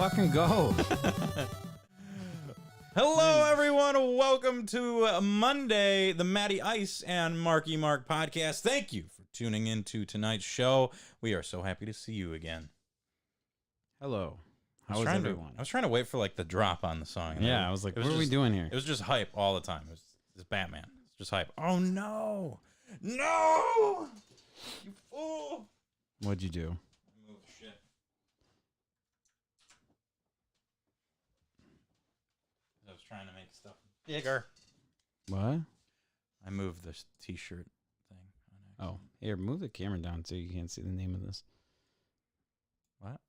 fucking go. Hello, everyone. Welcome to Monday, the Matty Ice and Marky Mark podcast. Thank you for tuning into tonight's show. We are so happy to see you again. Hello. How is everyone? I was trying to wait for like the drop on the song. Yeah, I was like, what are we doing here? It was just hype all the time. It was Batman. It's just hype. Oh, no. No! You fool! What'd you do? Move shit. I was trying to make stuff bigger. What? I moved this t-shirt thing. Oh, here, move the camera down so you can't see the name of this. What?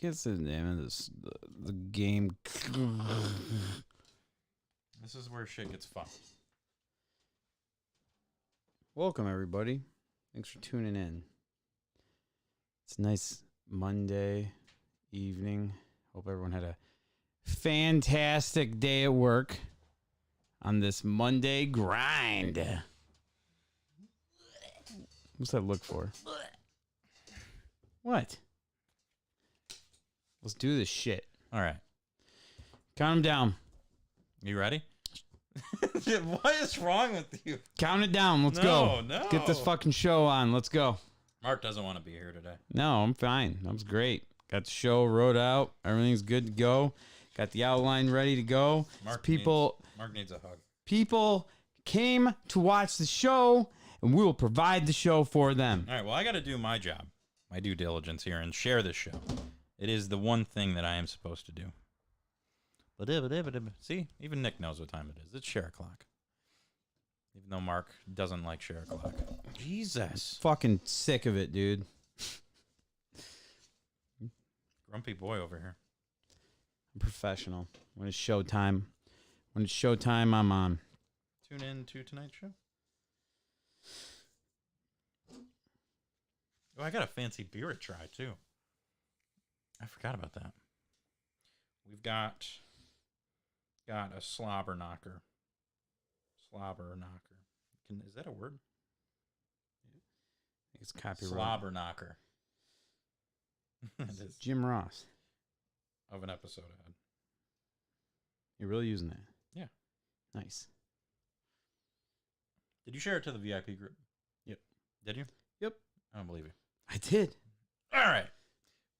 Can't see the name of this. The game. This is where shit gets fun. Welcome, everybody. Thanks for tuning in. It's a nice Monday evening. Hope everyone had a fantastic day at work on this Monday grind. What's that look for? What? Let's do this shit. All right. Count them down. You ready? What is wrong with you? Count it down. Let's go. No. Get this fucking show on. Let's go. Mark doesn't want to be here today. No, I'm fine. That was great. Got the show wrote out. Everything's good to go. Got the outline ready to go. Mark needs a hug. People came to watch the show, and we will provide the show for them. All right, well, I got to do my job, my due diligence here, and share this show. It is the one thing that I am supposed to do. See, even Nick knows what time it is. It's share o'clock. Even though Mark doesn't like share o'clock. Jesus. Fucking sick of it, dude. Grumpy boy over here. I'm professional. When it's showtime, I'm on. Tune in to tonight's show. Oh, I got a fancy beer to try, too. I forgot about that. We've got a slobber knocker. Slobber knocker. Is that a word? It's copyright. Slobber knocker. It is. Jim Ross. Of an episode I had. You're really using that? Yeah. Nice. Did you share it to the VIP group? Yep. Did you? Yep. I don't believe you. I did. All right.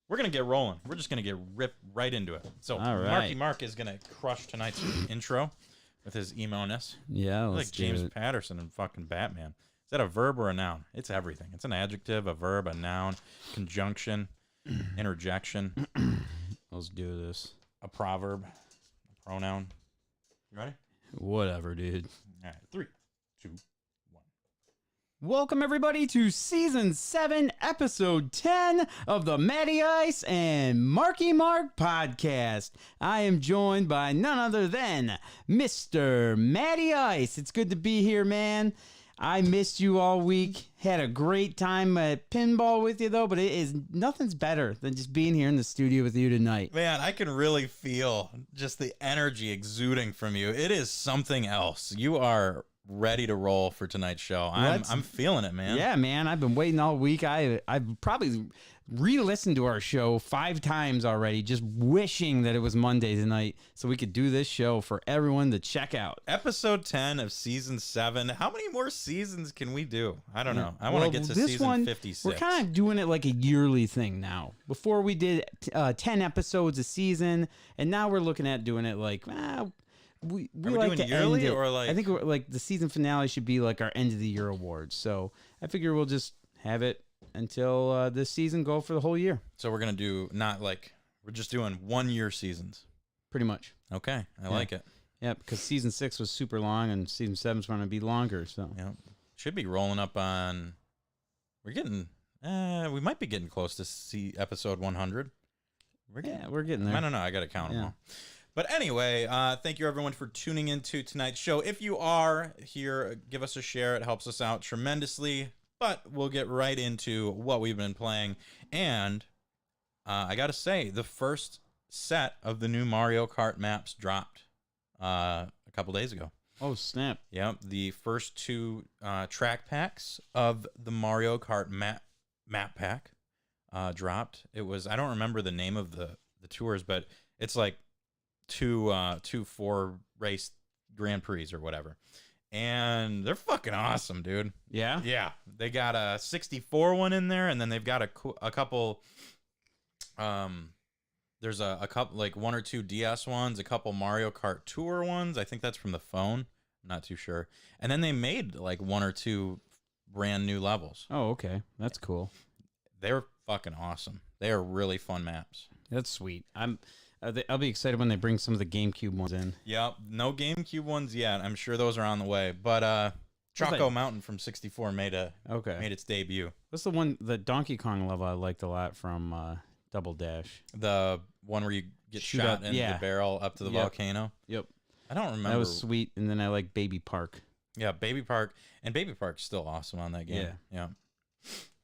We're going to get rolling. We're just going to get ripped right into it. So, all right. Marky Mark is going to crush tonight's intro with his emo-ness. Yeah, like James Patterson and fucking Batman. Is that a verb or a noun? It's everything. It's an adjective, a verb, a noun, conjunction, interjection. Let's do this. A proverb, a pronoun. You ready? Whatever, dude. All right. 3, 2, 1. Welcome, everybody, to Season 7, Episode 10 of the Matty Ice and Marky Mark podcast. I am joined by none other than Mr. Matty Ice. It's good to be here, man. I missed you all week. Had a great time at pinball with you, though, but nothing's better than just being here in the studio with you tonight. Man, I can really feel just the energy exuding from you. It is something else. You are ready to roll for tonight's show. I'm feeling it, man. Yeah, man. I've been waiting all week. I've probably re-listened to our show 5 times already, just wishing that it was Monday tonight so we could do this show for everyone to check out. Episode 10 of Season 7. How many more seasons can we do? I don't know. I want to get to Season 56. We're kind of doing it like a yearly thing now. Before we did 10 episodes a season, and now we're looking at doing it like, we like doing to yearly end it. or like? I think like the season finale should be like our end of the year awards. So I figure we'll just have it until this season go for the whole year. So we're gonna do we're just doing 1 year seasons. Pretty much. Okay, I like it. Yeah, because season 6 was super long and season 7's going to be longer. So yeah, should be rolling up on. We're getting. We might be getting close to episode 100. We're getting there. I don't know. I got to count them all. But anyway, thank you everyone for tuning into tonight's show. If you are here, give us a share. It helps us out tremendously. But we'll get right into what we've been playing. And I got to say, the first set of the new Mario Kart maps dropped a couple days ago. Oh, snap. Yep, the first 2 track packs of the Mario Kart map pack dropped. It was, I don't remember the name of the the tours, but it's like two 4-race Grand Prix or whatever. And they're fucking awesome, dude. Yeah? Yeah. They got a 64 one in there, and then they've got a couple there's a couple, like 1 or 2 DS ones, a couple Mario Kart Tour ones. I think that's from the phone. I'm not too sure. And then they made like 1 or 2 brand new levels. Oh, okay. That's cool. They're fucking awesome. They are really fun maps. That's sweet. I'll be excited when they bring some of the GameCube ones in. Yep. No GameCube ones yet. I'm sure those are on the way. But Choco Mountain from 64 made its debut. What's the Donkey Kong level I liked a lot from Double Dash? The one where you get shot into the barrel up to the volcano. Yep. I don't remember. That was sweet. And then I like Baby Park. Yeah, Baby Park. And Baby Park's still awesome on that game. Yeah.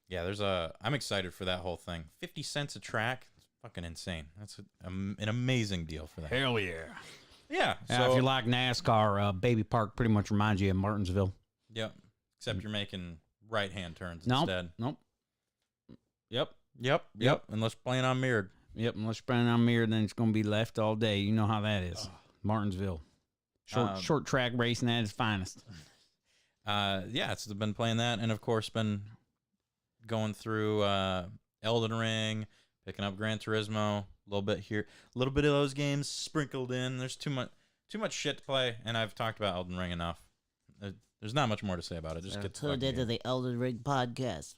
Yeah, I'm excited for that whole thing. 50 cents a track. It's fucking insane. That's an amazing deal for that. Hell yeah. Yeah. So if you like NASCAR, Baby Park pretty much reminds you of Martinsville. Yep. Except you're making right-hand turns instead. Nope. Yep. Unless playing on mirrored. Yep. Unless you're playing on mirrored, then it's going to be left all day. You know how that is. Martinsville. Short track racing at its finest. It's been playing that, and of course been going through Elden Ring, picking up Gran Turismo, a little bit here, a little bit of those games sprinkled in. There's too much shit to play, and I've talked about Elden Ring enough. There's not much more to say about it. Just get tuned into the Elden Ring podcast.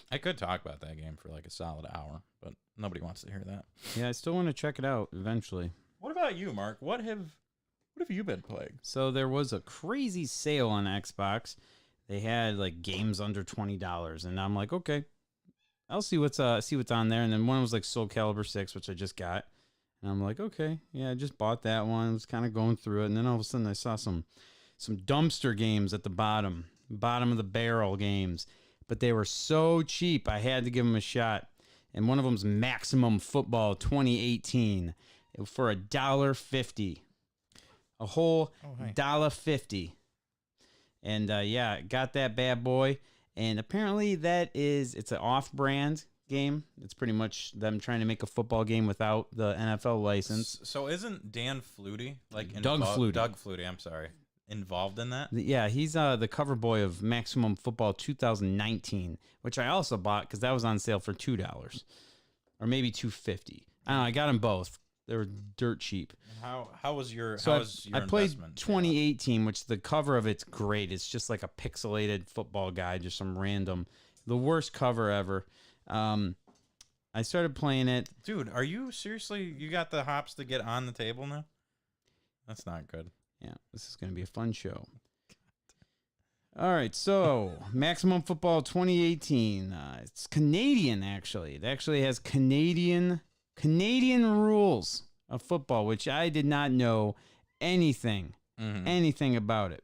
I could talk about that game for like a solid hour, but nobody wants to hear that. Yeah, I still want to check it out eventually. What about you, Mark? What have you been playing? So there was a crazy sale on Xbox. They had like games under $20, and I'm like, okay, I'll see what's on there. And then one was like Soul Calibur 6, which I just got, and I'm like, okay, yeah, I just bought that one. I was kind of going through it, and then all of a sudden I saw some dumpster games at the bottom of the barrel games, but they were so cheap I had to give them a shot. And one of them's Maximum Football 2018 for $1.50. A whole $1.50. And got that bad boy. And apparently it's an off-brand game. It's pretty much them trying to make a football game without the NFL license. So isn't Dan Flutie Doug Flutie, I'm sorry, involved in that? Yeah, he's the cover boy of Maximum Football 2019, which I also bought because that was on sale for $2 or maybe $2.50. I don't know. I got them both. They were dirt cheap. How was your I played investment? 2018, which the cover of it's great. It's just like a pixelated football guide, just some random, the worst cover ever. I started playing it. Dude, are you seriously? You got the hops to get on the table now? That's not good. Yeah, this is going to be a fun show. All right, so Maximum Football 2018. It's Canadian, actually. It actually has Canadian rules of football, which I did not know anything about it.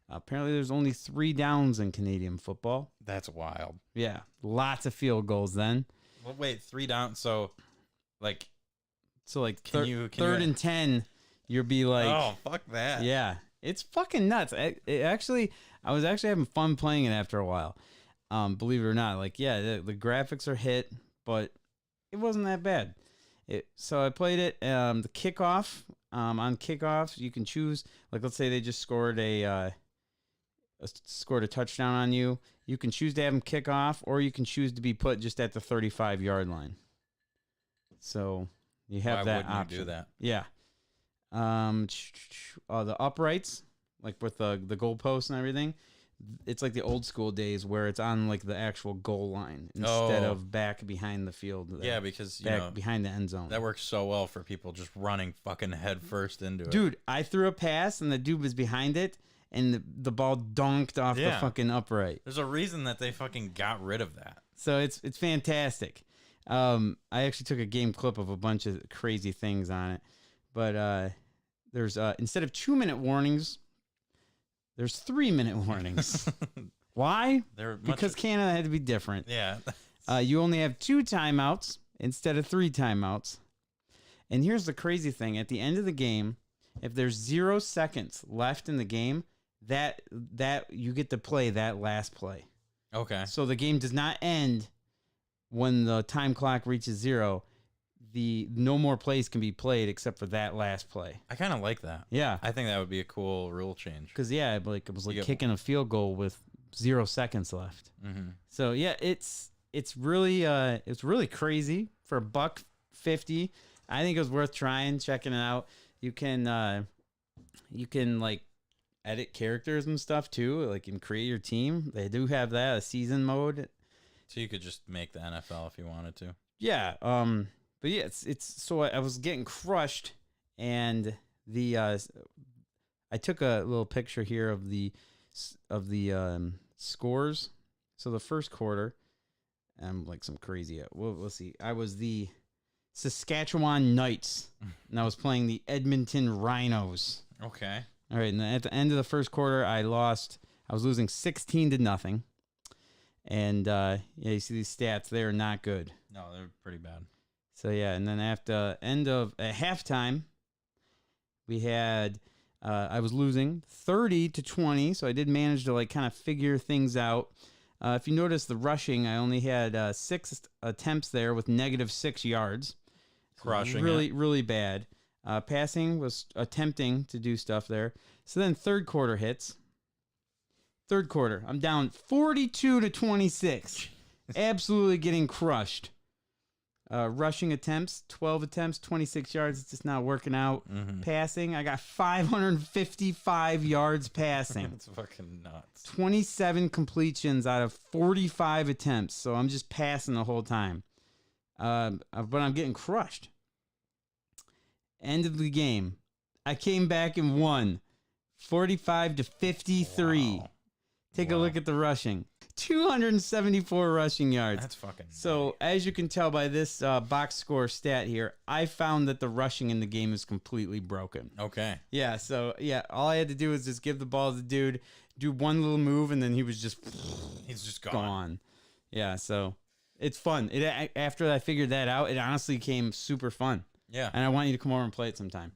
Apparently, there's only 3 downs in Canadian football. That's wild. Yeah, lots of field goals then. Well, wait, 3 down. So third and 10, you'll be like, oh, fuck that. Yeah, it's fucking nuts. I was actually having fun playing it after a while. Believe it or not, the graphics are hit, but it wasn't that bad. So I played it. The kickoff. On kickoffs, you can choose. Like, let's say they just scored a touchdown on you. You can choose to have them kick off, or you can choose to be put just at the 35-yard line. So you have that option. Why wouldn't you do that? Yeah. The uprights, like with the goalposts and everything, it's like the old school days where it's on like the actual goal line instead of back behind the field. Yeah, because behind the end zone. That works so well for people just running fucking head first into it. Dude, I threw a pass and the dude was behind it, and the ball dunked off the fucking upright. There's a reason that they fucking got rid of that. So it's fantastic. I actually took a game clip of a bunch of crazy things on it, but there's instead of 2-minute warnings, there's 3-minute warnings. Why? Because Canada had to be different. Yeah. You only have 2 timeouts instead of 3 timeouts. And here's the crazy thing: at the end of the game, if there's 0 seconds left in the game, that you get to play that last play. Okay. So the game does not end when the time clock reaches 0. the no more plays can be played except for that last play. I kind of like that. Yeah, I think that would be a cool rule change. because it was like You get- kicking a field goal with 0 seconds left. Mm-hmm. So yeah, it's really crazy for $1.50. I think it was worth trying, checking it out. You can like edit characters and stuff too, like and create your team. They do have that, a season mode. So you could just make the NFL if you wanted to. Yeah. But yeah, it's so I was getting crushed, and I took a little picture here of the scores. So the first quarter, I'm like some crazy. We'll see. I was the Saskatchewan Knights, and I was playing the Edmonton Rhinos. Okay. All right, and then at the end of the first quarter, I was losing 16-0, and yeah, you see these stats; they are not good. No, they're pretty bad. So yeah, and then at halftime, we had I was losing 30-20, so I did manage to like kind of figure things out. If you notice the rushing, I only had 6 attempts there with -6 yards. Crushing really, it. really bad. Passing was attempting to do stuff there. So then third quarter hits. Third quarter, I'm down 42-26. Absolutely getting crushed. Rushing attempts, 12 attempts, 26 yards. It's just not working out. Mm-hmm. Passing, I got 555 yards passing. It's fucking nuts. 27 completions out of 45 attempts. So I'm just passing the whole time. But I'm getting crushed. End of the game. I came back and won 45-53. Wow. Take a look at the rushing. 274 rushing yards. That's fucking. So, as you can tell by this box score stat here, I found that the rushing in the game is completely broken. Okay. Yeah, so, yeah, all I had to do was just give the ball to the dude, do one little move, and then he was just He's just gone. gone. Yeah, so it's fun. After I figured that out, it honestly became super fun. Yeah. And I want you to come over and play it sometime.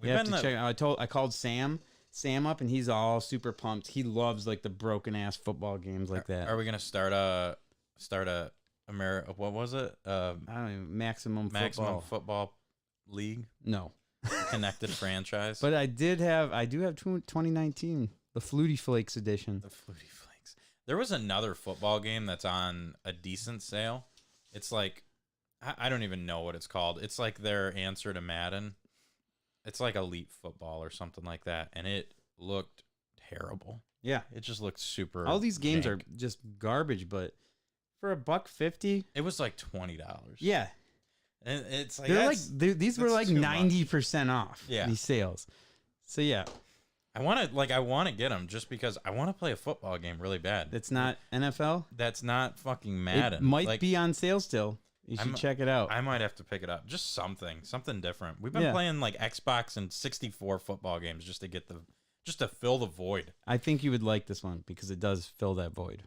We've You have been to the- check it out. I called Sam up, and he's all super pumped. He loves like the broken ass football games like that. Are we gonna start a what was it? I don't know, maximum Football League No, connected franchise. but I do have 2019, the Flutie Flakes edition. The Flutie Flakes. There was another football game that's on a decent sale. It's like I don't even know what it's called. It's like their answer to Madden. It's like Elite Football or something like that, and it looked terrible. Yeah, It just looked super. all these games jank. are just garbage, but for $1.50, It was like $20. yeah, And it's like they're like that's- these were that's like too much. 90% off. Yeah. These sales. So yeah, I want to get them just because I want to play a football game really bad. it's not NFL. That's not fucking Madden. It might Like, be on sale still. You should check it out. I might have to pick it up. Just something different. We've been Yeah. playing like Xbox and 64 football games just to fill the void. I think you would like this one because it does fill that void.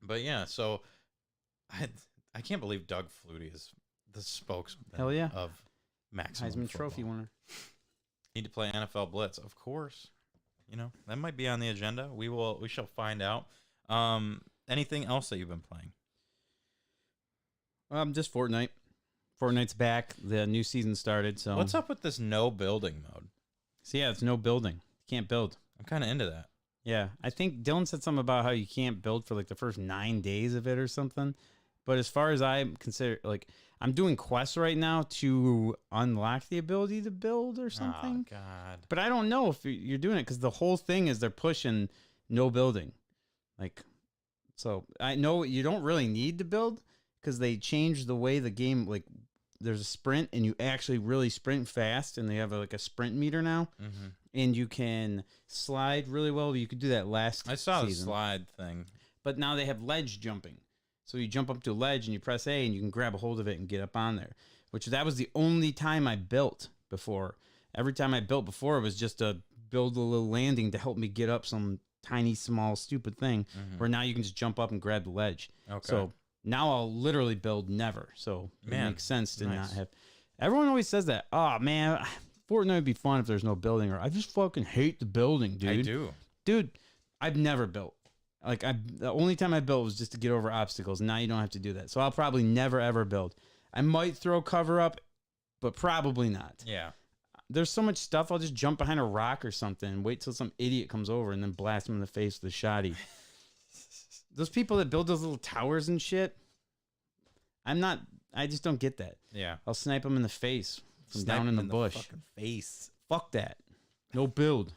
But yeah, so I can't believe Doug Flutie is the spokesman Hell yeah. of Maximum Heisman Football. Trophy winner. Need to play NFL Blitz, of course. You know, that might be on the agenda. We shall find out. Anything else that you've been playing? Just Fortnite. Fortnite's back. The new season started. So What's up with this no building mode? So yeah, it's no building. You can't build. I'm kind of into that. Yeah, I think Dylan said something about how you can't build for like the first 9 days of it or something. But as far as I'm concerned, like I'm doing quests right now to unlock the ability to build or something. Oh, God. But I don't know if you're doing it because the whole thing is they're pushing no building. Like, so I know you don't really need to build because they changed the way the game, like there's a sprint and you actually really sprint fast and they have like a sprint meter now Mm-hmm. and you can slide really well. You could do that last I saw the season. slide thing. But now they have ledge jumping. So you jump up to a ledge and you press A and you can grab a hold of it and get up on there. Which that was the only time I built before. Every time I built before it was just to build a little landing to help me get up some tiny, small, stupid thing. Mhm. Where now you can just jump up and grab the ledge. Okay. So now I'll literally build never. So Man, it makes sense to nice. not have. Everyone always says that. Oh man, Fortnite would be fun if there's no building. Or I just fucking hate the building, dude. I do. Dude, I've never built. Like the only time I built was just to get over obstacles. Now you don't have to do that. So I'll probably never ever build. I might throw cover up, but probably not. Yeah. There's so much stuff. I'll just jump behind a rock or something and wait till some idiot comes over and then blast him in the face with a shotty. Those people that build those little towers and shit, I just don't get that. Yeah. I'll snipe them in the face from Snipe down in him the bush. fucking face. Fuck that. No build.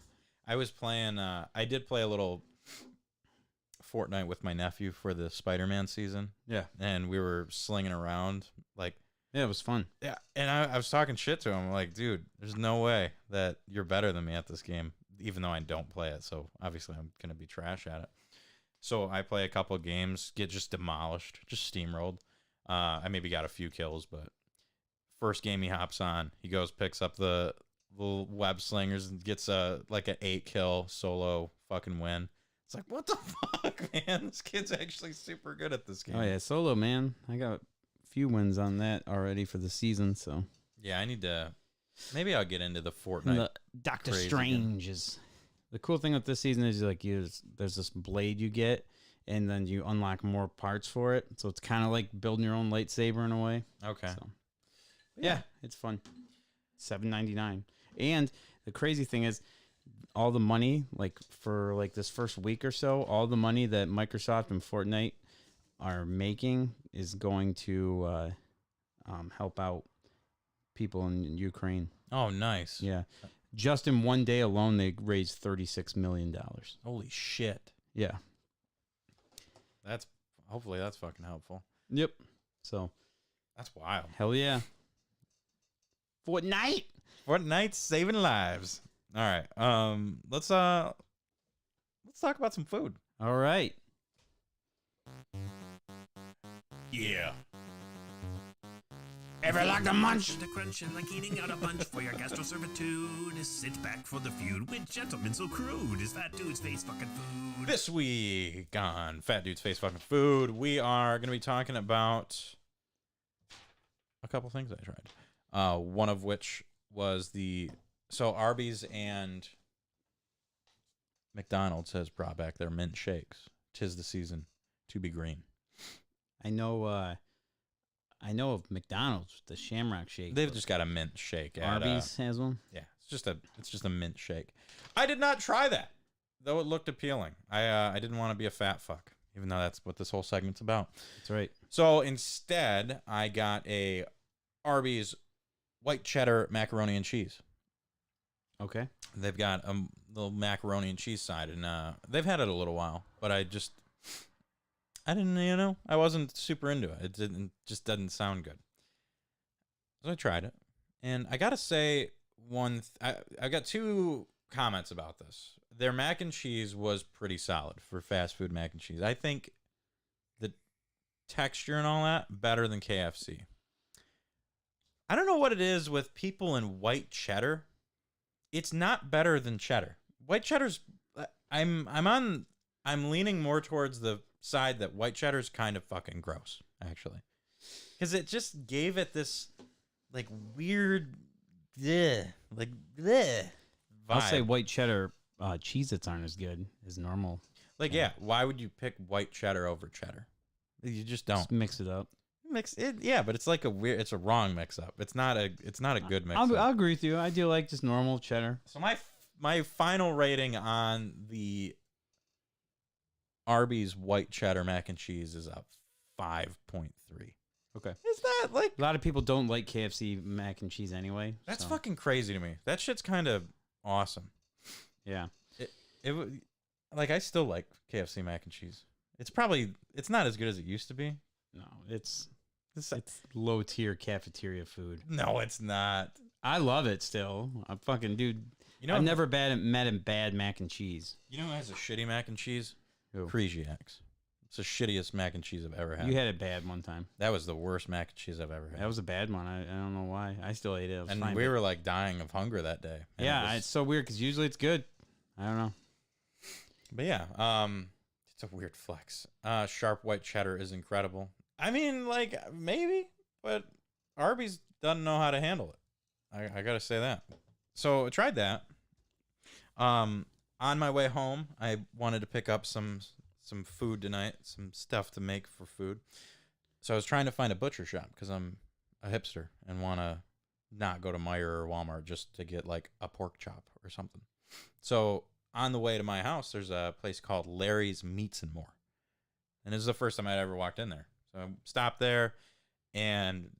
I was playing, I did play a little Fortnite with my nephew for the Spider-Man season. Yeah. And we were slinging around like, Yeah, it was fun. yeah. And I was talking shit to him. Like, dude, there's no way that you're better than me at this game, even though I don't play it. So obviously I'm going to be trash at it. So I play a couple of games, get just demolished, just steamrolled. I maybe got a few kills, but first game he hops on, he goes, picks up the little web slingers and gets like an 8-kill solo fucking win. It's like, what the fuck, man? This kid's actually super good at this game. Oh, yeah. Solo, man. I got a few wins on that already for the season, so. Yeah, I need to. Maybe I'll get into the Fortnite. And the Doctor craze Strange is. The cool thing with this season is like there's this blade you get, and then you unlock more parts for it. So it's kind of like building your own lightsaber in a way. Okay. So, yeah, it's fun. $7.99. And the crazy thing is, all the money, like for like this first week or so, all the money that Microsoft and Fortnite are making is going to help out people in Ukraine. Oh, nice. Yeah. Just in one day alone, they raised $36 million. Holy shit. Yeah. Hopefully that's fucking helpful. Yep. So, That's wild. hell yeah. Fortnite. Fortnite's saving lives. All right. Let's talk about some food. All right. Yeah. Ever like a munch? To crunch and like eating out a bunch for your gastroservitude. Sit back for the feud with gentlemen so crude. Is Fat Dude's Face Fucking Food? This week on Fat Dude's Face Fucking Food, we are going to be talking about a couple things I tried. One of which was Arby's and McDonald's has brought back their mint shakes. 'Tis the season to be green. I know of McDonald's, the Shamrock Shake. They've just got a mint shake. Arby's has one. Yeah, it's just a mint shake. I did not try that, though it looked appealing. I didn't want to be a fat fuck, even though that's what this whole segment's about. That's right. So instead, I got a Arby's white cheddar macaroni and cheese. Okay. They've got a little macaroni and cheese side, and they've had it a little while, but I didn't, I wasn't super into it. It just doesn't sound good. So I tried it, and I gotta say, I got two comments about this. Their mac and cheese was pretty solid for fast food mac and cheese. I think the texture and all that better than KFC. I don't know what it is with people in white cheddar. It's not better than cheddar. White cheddar's. I'm leaning more towards the side that white cheddar's kind of fucking gross, actually, because it just gave it this like weird, vibe. I'll say white cheddar Cheez-Its aren't as good as normal. Like, yeah, why would you pick white cheddar over cheddar? You just don't Just mix it up. mix it. Yeah, but it's like it's a wrong mix up. It's not a good mix I'll up. agree with you. I do like just normal cheddar. So my final rating on the Arby's white cheddar mac and cheese is a 5.3. Okay. Is that like A lot of people don't like KFC mac and cheese anyway. that's so, fucking crazy to me. That shit's kind of awesome. Yeah. Like I still like KFC mac and cheese. It's not as good as it used to be. No, it's low tier cafeteria food. No, it's not. I love it still. I'm fucking dude. You know, I've never met a bad mac and cheese. You know who has a shitty mac and cheese? Who? Krzyzak's. It's the shittiest mac and cheese I've ever had. You had it bad one time. That was the worst mac and cheese I've ever had. That was a bad one. I don't know why. I still ate it. It was And fine, we but- were like dying of hunger that day. And Yeah, it was- it's so weird because usually it's good. I don't know. but yeah, it's a weird flex. Sharp white cheddar is incredible. I mean, like maybe, but Arby's doesn't know how to handle it. I gotta say that. So I tried that. On my way home, I wanted to pick up some food tonight, some stuff to make for food. So I was trying to find a butcher shop because I'm a hipster and want to not go to Meijer or Walmart just to get like a pork chop or something. So on the way to my house, there's a place called Larry's Meats and More. And this is the first time I'd ever walked in there. So I stopped there and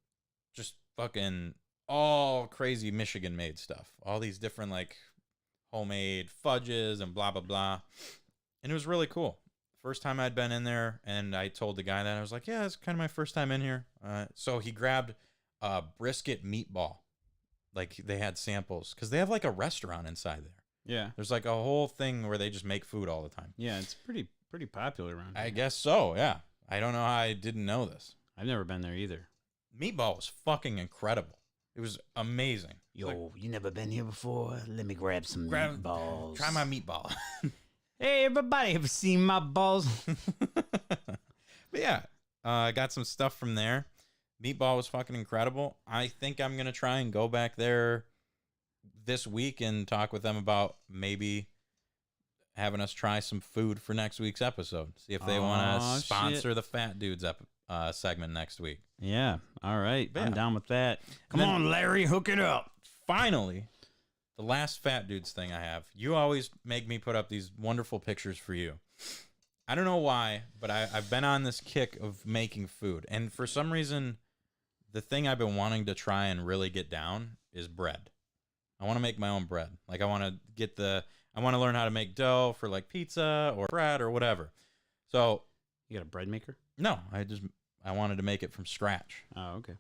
just fucking all crazy Michigan made stuff. All these different like homemade fudges and blah, blah, blah. And it was really cool. First time I'd been in there, and I told the guy that. I was like, yeah, it's kind of my first time in here. So he grabbed a brisket meatball. Like they had samples because they have like a restaurant inside there. Yeah. There's like a whole thing where they just make food all the time. Yeah, it's pretty popular around here. I guess so, yeah. I don't know how I didn't know this. I've never been there either. Meatball was fucking incredible. It was amazing. Yo, Like, you never been here before? Let me grab some meatballs. try my meatball. Hey, everybody, have you seen my balls? But yeah, I got some stuff from there. Meatball was fucking incredible. I think I'm going to try and go back there this week and talk with them about maybe having us try some food for next week's episode. See if they want Aw, to sponsor shit. the Fat Dudes segment next week. Yeah, all right. Yeah. I'm down with that. Come then- on, Larry, hook it up. Finally, the last Fat Dudes thing I have. You always make me put up these wonderful pictures for you. I don't know why, but I've been on this kick of making food. And for some reason, the thing I've been wanting to try and really get down is bread. I want to make my own bread. Like I want to learn how to make dough for like pizza or bread or whatever. So You got a bread maker? no, I wanted to make it from scratch. Oh, okay.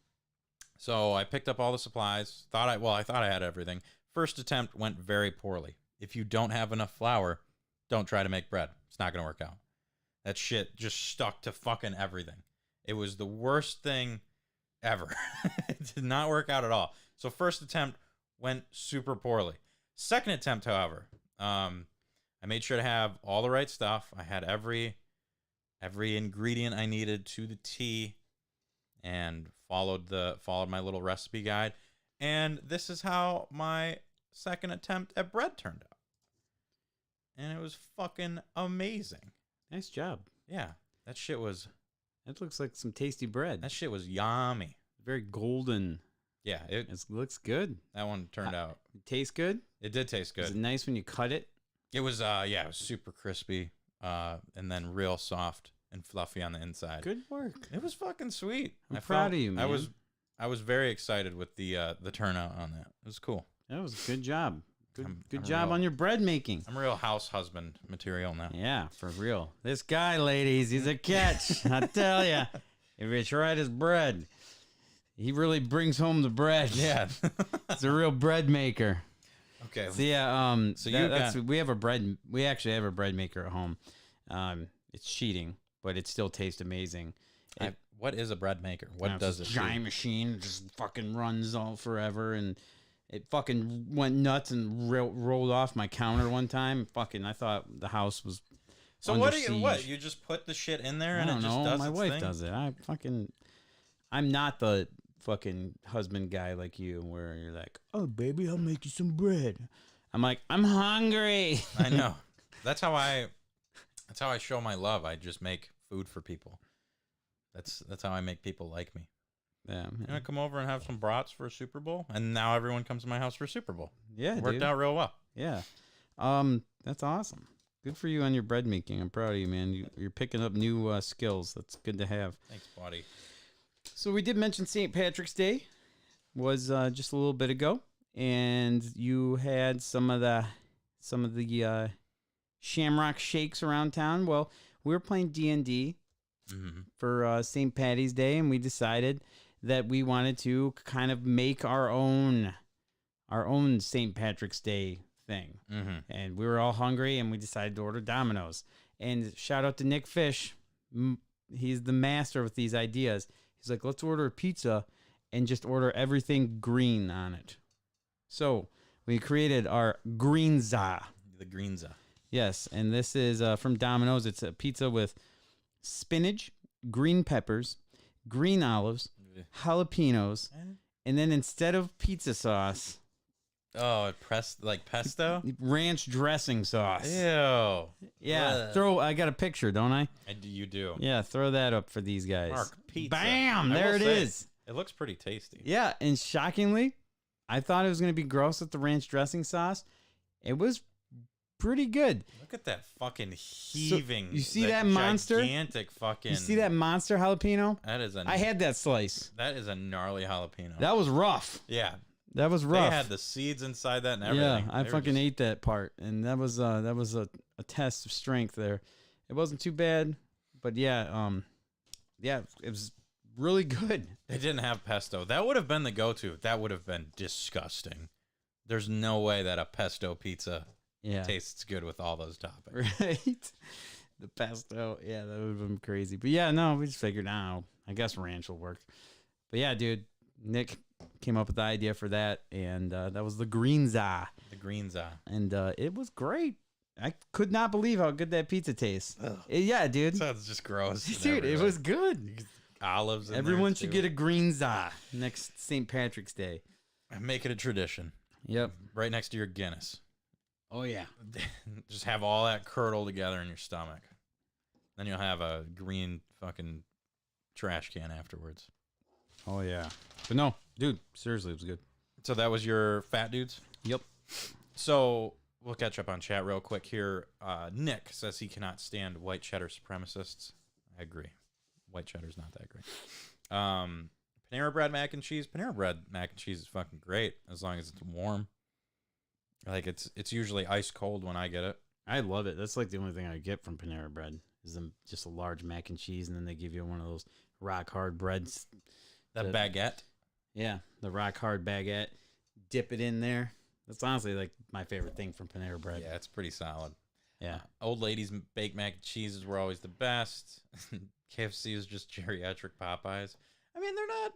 So I picked up all the supplies. I thought I had everything. First attempt went very poorly. If you don't have enough flour, don't try to make bread. It's not going to work out. That shit just stuck to fucking everything. It was the worst thing ever. It did not work out at all. So first attempt went super poorly. Second attempt, however, I made sure to have all the right stuff. I had every ingredient I needed to the T, and followed my little recipe guide. And this is how my second attempt at bread turned out. And it was fucking amazing. Nice job. Yeah, that shit was That looks like some tasty bread. yummy. Very golden. Yeah, It looks good. that one turned out. It tastes good. It did taste Is it good. nice when you cut it? It was it was super crispy, and then real soft and fluffy on the inside. Good work. It was fucking sweet. I'm proud of you, man. I was very excited with the turnout on that. It was cool. That was a good job. Good I'm job real- on your bread making. I'm real house husband material now. Yeah, for real. This guy, ladies, he's a catch. I tell ya. If you tried his bread, he really brings home the bread. Yeah. It's a real bread maker. Okay. So yeah, So we actually have a bread maker at home. It's cheating, but it still tastes amazing. What is a bread maker? What It's does this it giant do? machine just fucking runs all forever, and it fucking went nuts and rolled off my counter one time. Fucking, I thought the house was. So under what siege. you just put the shit in there I and it don't just know. does My its wife thing? does it. I'm not the fucking husband guy like you, where you're like, "Oh, baby, I'll make you some bread." I'm like, "I'm hungry." I know. That's how I show my love. I just make food for people. That's how I make people like me. Yeah, You want to come over and have some brats for a Super Bowl? And now everyone comes to my house for Super Bowl. yeah, Worked dude. out real well. Yeah. That's awesome. Good for you on your bread making. I'm proud of you, man. You're picking up new skills. That's good to have. Thanks, buddy. So we did mention St. Patrick's Day was just a little bit ago, and you had some of the Shamrock Shakes around town. Well, we were playing D&D Mm-hmm. for St. Patty's Day, and we decided that we wanted to kind of make our own St. Patrick's Day thing. Mm-hmm. And we were all hungry, and we decided to order Domino's. And shout out to Nick Fish. He's the master with these ideas. He's like, let's order a pizza and just order everything green on it. So we created our Greenza. The Greenza. Yes, and this is from Domino's. It's a pizza with spinach, green peppers, green olives, jalapenos, and then instead of pizza sauce, Oh, it pressed like pesto? ranch dressing sauce. Ew. Yeah, Ugh. I got a picture, don't I? You do. Yeah, throw that up for these guys. Mark, pizza. Bam! I There will it say, is. It looks pretty tasty. Yeah, and shockingly, I thought it was going to be gross with the ranch dressing sauce. It was pretty good. Look at that fucking heaving. you see that monster? Gigantic fucking. You see that monster jalapeno? That is a. I had that slice. That is a gnarly jalapeno. That was rough. Yeah. That was rough. They had the seeds inside that and everything. Yeah, I fucking ate that part, and that was a test of strength there. It wasn't too bad, but yeah, it was really good. They didn't have pesto. That would have been the go-to. That would have been disgusting. There's no way that a pesto pizza tastes good with all those toppings. Right? The pesto, yeah, that would have been crazy. But yeah, no, we just figured, I guess ranch will work. But yeah, dude, Nick came up with the idea for that, and that was the greenza. The greenza. And it was great. I could not believe how good that pizza tastes. Yeah, dude. Sounds just gross. Dude, it was good. Olives in Everyone there, should too. get a greenza next St. Patrick's Day. Make it a tradition. Yep. Right next to your Guinness. Oh, yeah. Just have all that curdle together in your stomach. Then you'll have a green fucking trash can afterwards. Oh, yeah. But no, dude, seriously, it was good. So that was your fat dudes? Yep. So we'll catch up on chat real quick here. Nick says he cannot stand white cheddar supremacists. I agree. White cheddar's not that great. Panera Bread mac and cheese. Panera Bread mac and cheese is fucking great as long as it's warm. Like it's usually ice cold when I get it. I love it. That's like the only thing I get from Panera Bread is just a large mac and cheese, and then they give you one of those rock hard breads. That baguette. Yeah, the rock hard baguette. Dip it in there. That's honestly like my favorite thing from Panera Bread. Yeah, it's pretty solid. Yeah. Old ladies baked mac and cheeses were always the best. KFC is just geriatric Popeyes. I mean, they're not.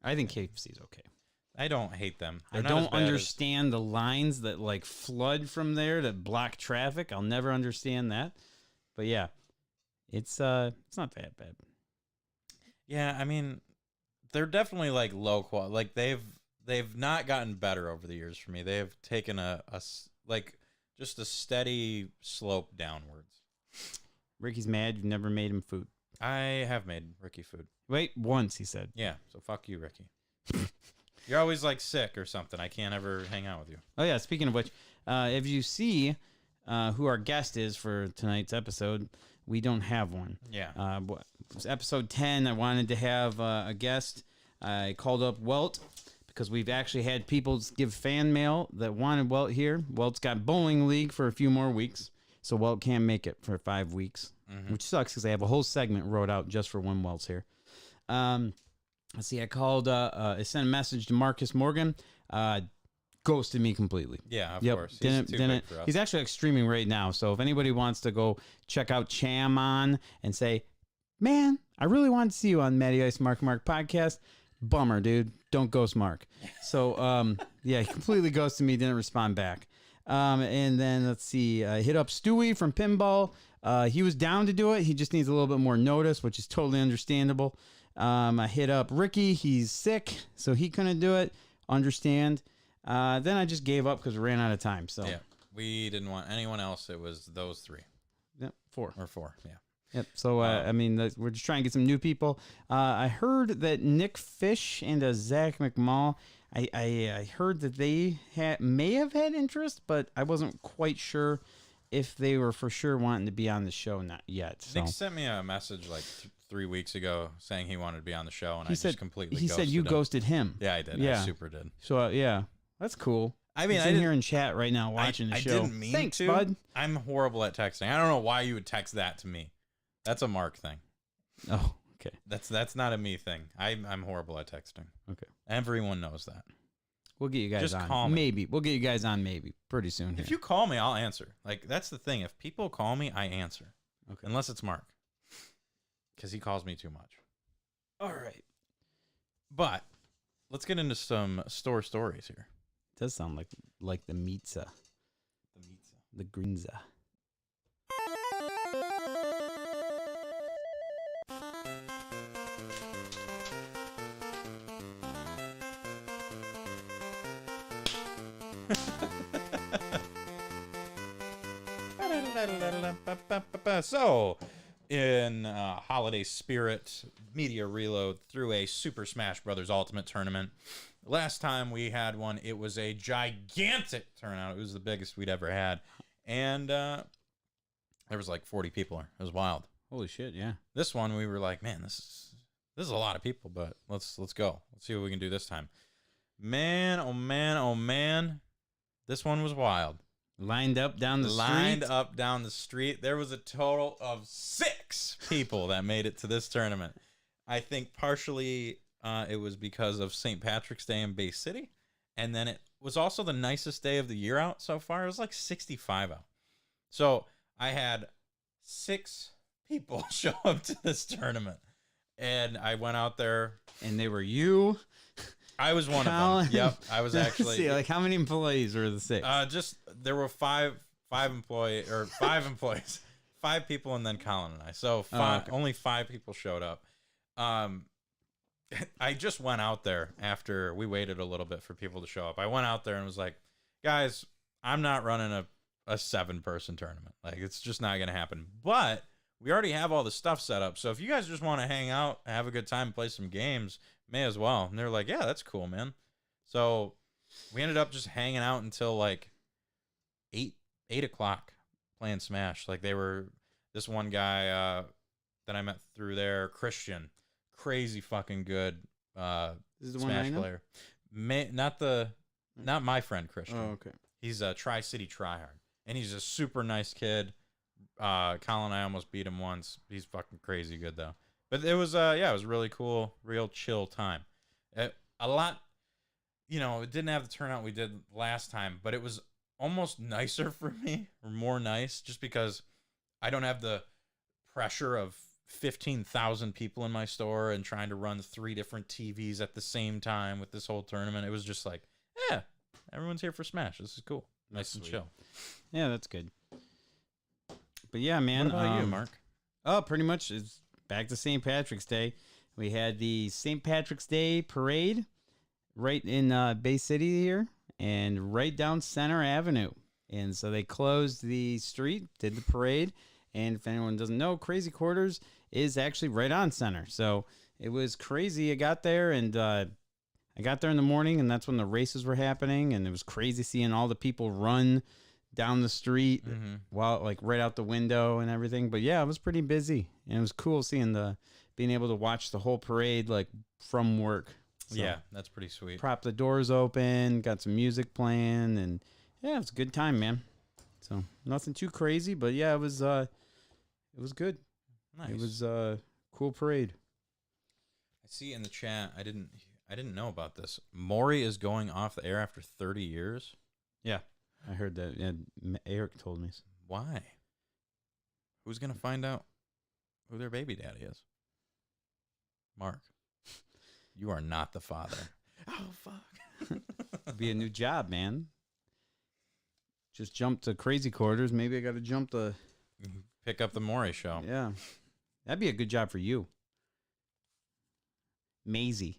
I think KFC is okay. I don't hate them. I don't understand the lines that like flood from there that block traffic. I'll never understand that. But yeah, it's not that bad. Yeah, I mean, they're definitely like low quality. Like they've not gotten better over the years for me. They have taken just a steady slope downwards. Ricky's mad you've never made him food. I have made Ricky food. Wait, once he said. Yeah, so fuck you, Ricky. You're always like sick or something. I can't ever hang out with you. Oh yeah, speaking of which, if you see who our guest is for tonight's episode, we don't have one. Yeah. It was episode 10. I wanted to have a guest. I called up Welt because we've actually had people give fan mail that wanted Welt here. Welt's got bowling league for a few more weeks, so Welt can't make it for 5 weeks, which sucks because I have a whole segment wrote out just for when Welt's here. Let's see. I called. I sent a message to Marcus Morgan. Ghosted me completely. Yeah, of Yep. course. Didn't. Big for us. He's actually like streaming right now. So if anybody wants to go check out Cham on and say, "Man, I really wanted to see you on Matty Ice Mark podcast." Bummer, dude. Don't ghost Mark. So yeah, he completely ghosted me. Didn't respond back. And then let's see. I hit up Stewie from Pinball. He was down to do it. He just needs a little bit more notice, which is totally understandable. I hit up Ricky. He's sick, so he couldn't do it. Understand. Then I just gave up because we ran out of time. So Yeah, we didn't want anyone else. It was those three. Yep, 4. Or 4, yeah. Yep. So I mean, we're just trying to get some new people. I heard that Nick Fish and Zach McMall. I heard that they may have had interest, but I wasn't quite sure if they were for sure wanting to be on the show. Not yet. So. Nick sent me a message like 3 weeks ago saying he wanted to be on the show, and He I said- just completely He said you him. ghosted him. Yeah, I did. Yeah. I super did. So yeah, that's cool. I mean, He's I in didn't- here in chat right now watching the I show. didn't mean Thanks, to. bud. I'm horrible at texting. I don't know why you would text that to me. That's a Mark thing. Oh, okay. That's not a me thing. I'm horrible at texting. Okay. Everyone knows that. We'll get you guys Just on. call me. Maybe. We'll get you guys on maybe pretty soon. If here. you call me, I'll answer. Like, that's the thing. If people call me, I answer. Okay. Unless it's Mark. Because he calls me too much. All right. But let's get into some store stories here. Does sound like the Mitza, the Greenza. So, in holiday spirit, Media Reload threw a Super Smash Brothers Ultimate Tournament. Last time we had one, it was a gigantic turnout. It was the biggest we'd ever had. And there was like 40 people there. It was wild. Holy shit, yeah. This one, we were like, man, this is a lot of people, but let's go. Let's see what we can do this time. Man, oh man, oh man. This one was wild. Lined up down the street. Lined up down the street. There was a total of 6 people that made it to this tournament. I think partially it was because of St. Patrick's Day in Bay City. And then it was also the nicest day of the year out so far. It was like 65 out. So I had 6 people show up to this tournament. And I went out there. And they were you. I was one Colin. of them. Yep. I was actually. See, like how many employees were the 6? Just there were five employees, 5 people, and then Colin and I. So only 5 people showed up. I just went out there after we waited a little bit for people to show up. I went out there and was like, guys, I'm not running a 7-person tournament. Like, it's just not going to happen. But we already have all the stuff set up. So if you guys just want to hang out, have a good time, play some games, may as well. And they're like, yeah, that's cool, man. So we ended up just hanging out until like 8 o'clock playing Smash. Like, they were this one guy that I met through there, Christian, crazy fucking good This is the one I Smash know? player. Not my friend Christian. Oh, okay. He's a Tri-City tryhard, and he's a super nice kid. Colin and I almost beat him once. He's fucking crazy good though. But it was it was really cool, real chill time. A lot, it didn't have the turnout we did last time, but it was almost nicer for me, or more nice, just because I don't have the pressure of 15,000 people in my store and trying to run 3 different TVs at the same time with this whole tournament. It was just like, yeah, everyone's here for Smash. This is cool. Nice and chill. Yeah, that's good. But yeah, man. What about you, Mark? Oh, pretty much it's back to St. Patrick's Day. We had the St. Patrick's Day parade right in Bay City here and right down Center Avenue. And so they closed the street, did the parade. And if anyone doesn't know, Crazy Quarters is actually right on Center. So it was crazy. I got there and I got there in the morning, and that's when the races were happening. And it was crazy seeing all the people run down the street while like right out the window and everything. But yeah, it was pretty busy, and it was cool seeing being able to watch the whole parade like from work. So, yeah, that's pretty sweet. Prop the doors open, got some music playing, and yeah, it was a good time, man. So nothing too crazy, but yeah, it was good. Nice. It was a cool parade. I see in the chat. I didn't know about this. Maury is going off the air after 30 years. Yeah, I heard that. Yeah, Eric told me. Why? Who's gonna find out who their baby daddy is? Mark, you are not the father. Oh fuck! It'd be a new job, man. Just jump to Crazy Quarters. Maybe I got to jump to Pick up the Maury show. Yeah, that'd be a good job for you, Maisie.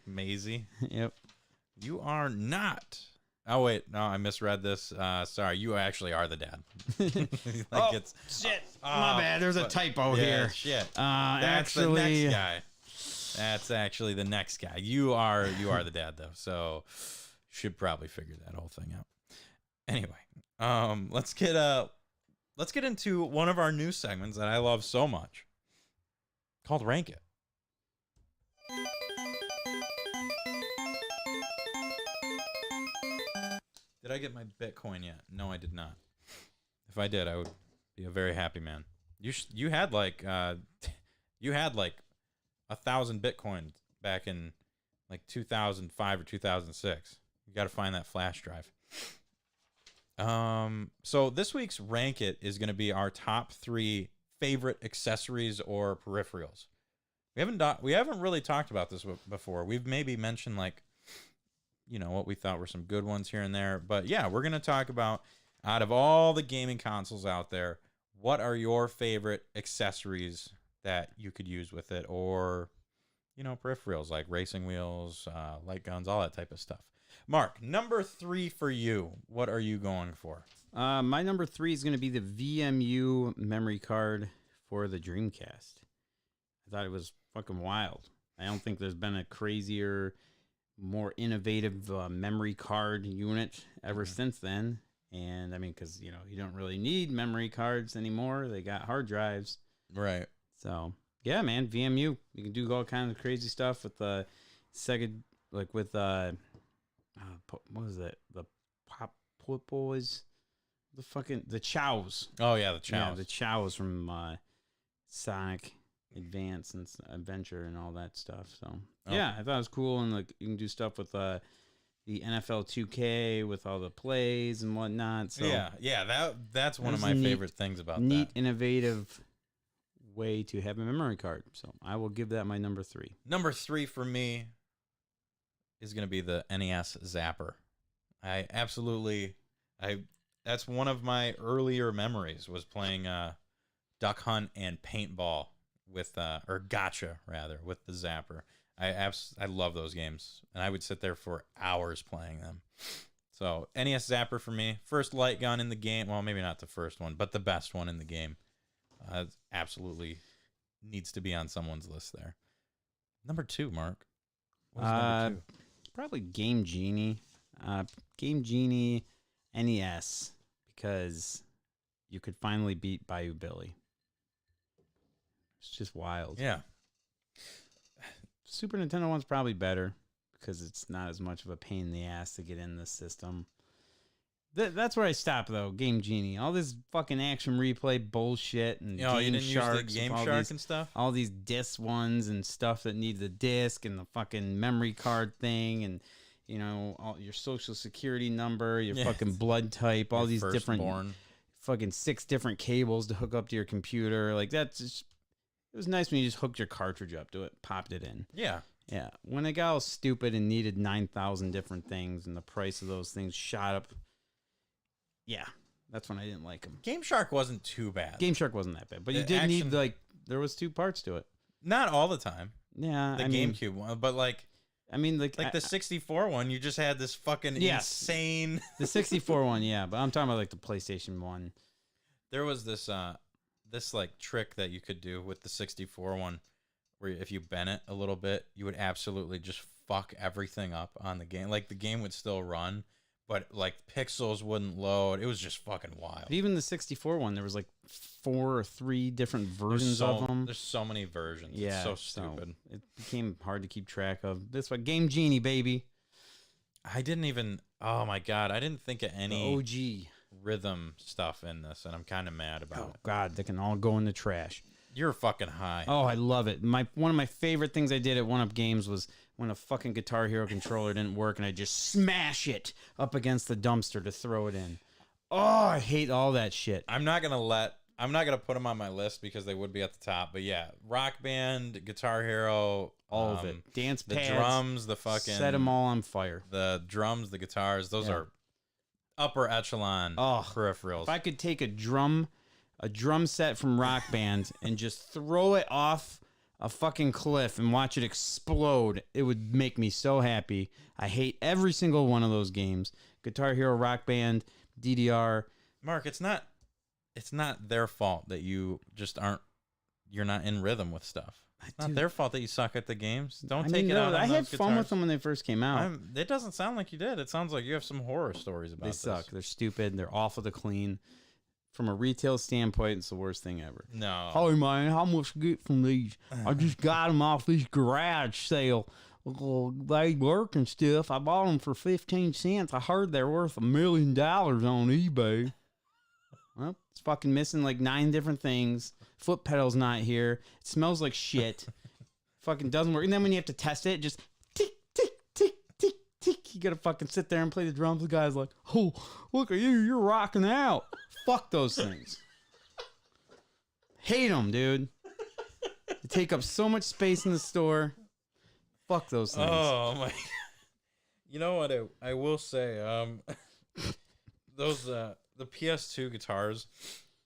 Maisie. Yep. You are not. Oh wait, no, I misread this. Sorry, you actually are the dad. Shit! My bad. There's a typo here. Shit. That's Actually, the next guy. That's actually the next guy. You are the dad though, so should probably figure that whole thing out. Anyway, let's get into one of our new segments that I love so much, called Rank It. Did I get my Bitcoin yet? No, I did not. If I did, I would be a very happy man. You had like 1,000 Bitcoin back in like 2005 or 2006. You got to find that flash drive. So this week's Rank It is going to be our top 3 favorite accessories or peripherals. We haven't really talked about this before. We've maybe mentioned like, what we thought were some good ones here and there. But yeah, we're going to talk about, out of all the gaming consoles out there, what are your favorite accessories that you could use with it, or, peripherals like racing wheels, light guns, all that type of stuff. Mark, number 3 for you. What are you going for? My number 3 is going to be the VMU memory card for the Dreamcast. I thought it was fucking wild. I don't think there's been a crazier, more innovative memory card unit ever since then. And I mean, because, you don't really need memory cards anymore. They got hard drives. Right. So, yeah, man, VMU. You can do all kinds of crazy stuff with the Sega, like with, what was it? The Pop Boys? The Chows. Oh, yeah, the Chows. Yeah, the Chows from Sonic Advance and Adventure and all that stuff. So, yeah, I thought it was cool. And like you can do stuff with the NFL 2K with all the plays and whatnot. So that's one of my favorite things about neat, that. Innovative way to have a memory card. So I will give that my number 3. Number 3 for me is going to be the NES Zapper. That's one of my earlier memories was playing Duck Hunt and Paintball with or Gotcha rather with the Zapper. I love those games, and I would sit there for hours playing them. So NES Zapper for me, first light gun in the game. Well, maybe not the first one, but the best one in the game. Absolutely needs to be on someone's list there. Number 2, Mark. What's number 2? Probably Game Genie. Game Genie NES, because you could finally beat Bayou Billy. It's just wild. Yeah. Super Nintendo one's probably better because it's not as much of a pain in the ass to get in the system. That's where I stop, though. Game Genie. All this fucking action replay bullshit and you didn't use the Game Shark and stuff? All these disc ones and stuff that need the disc and the fucking memory card thing and, all your social security number, your fucking blood type, all these different fucking 6 different cables to hook up to your computer. Like, that's just... It was nice when you just hooked your cartridge up to it, popped it in. Yeah. Yeah. When it got all stupid and needed 9,000 different things and the price of those things shot up, yeah, that's when I didn't like them. Game Shark wasn't too bad. Game Shark wasn't that bad, but you did need, there was 2 parts to it. Not all the time. Yeah. The GameCube one, but the 64 one, you just had this fucking insane... The 64 one, yeah, but I'm talking about the PlayStation 1. There was this trick that you could do with the 64 one where if you bent it a little bit, you would absolutely just fuck everything up on the game. Like, the game would still run, but pixels wouldn't load. It was just fucking wild. But even the 64 one, there was 4 or 3 different versions of them. There's so many versions. Yeah, it's so stupid. So it became hard to keep track of. This one, Game Genie, baby. I didn't even... Oh, my God. I didn't think of any... The OG. Rhythm stuff in this, and I'm kind of mad about it. God, they can all go in the trash. You're fucking high. Oh, I love it. One of my favorite things I did at One Up Games was when a fucking Guitar Hero controller didn't work, and I just smash it up against the dumpster to throw it in. Oh, I hate all that shit. I'm not gonna put them on my list because they would be at the top. But yeah, Rock Band, Guitar Hero, all of it. Dance pads, the drums, the fucking set them all on fire. The drums, the guitars, those are upper echelon peripherals. If I could take a drum set from Rock Band and just throw it off a fucking cliff and watch it explode, it would make me so happy. I hate every single one of those games. Guitar Hero, Rock Band, DDR. Mark, it's not their fault that you're not in rhythm with stuff. It's not their fault that you suck at the games. Don't take it out on I had those fun guitars. with them when they first came out. It doesn't sound like you did. It sounds like you have some horror stories about They suck. They're stupid. They're awful to clean. From a retail standpoint, it's the worst thing ever. No. Hey, man, how much you get from these? I just got them off this garage sale. They work and stuff. I bought them for 15 cents. I heard they're worth $1 million on eBay. Well, it's fucking missing 9 different things. Foot pedal's not here. It smells like shit. Fucking doesn't work. And then when you have to test it, just tick, tick, tick, tick, tick. You gotta fucking sit there and play the drums. The guy's like, oh, look at you. You're rocking out. Fuck those things. Hate them, dude. They take up so much space in the store. Fuck those things. Oh, my. You know what I will say? Those, the PS2 guitars,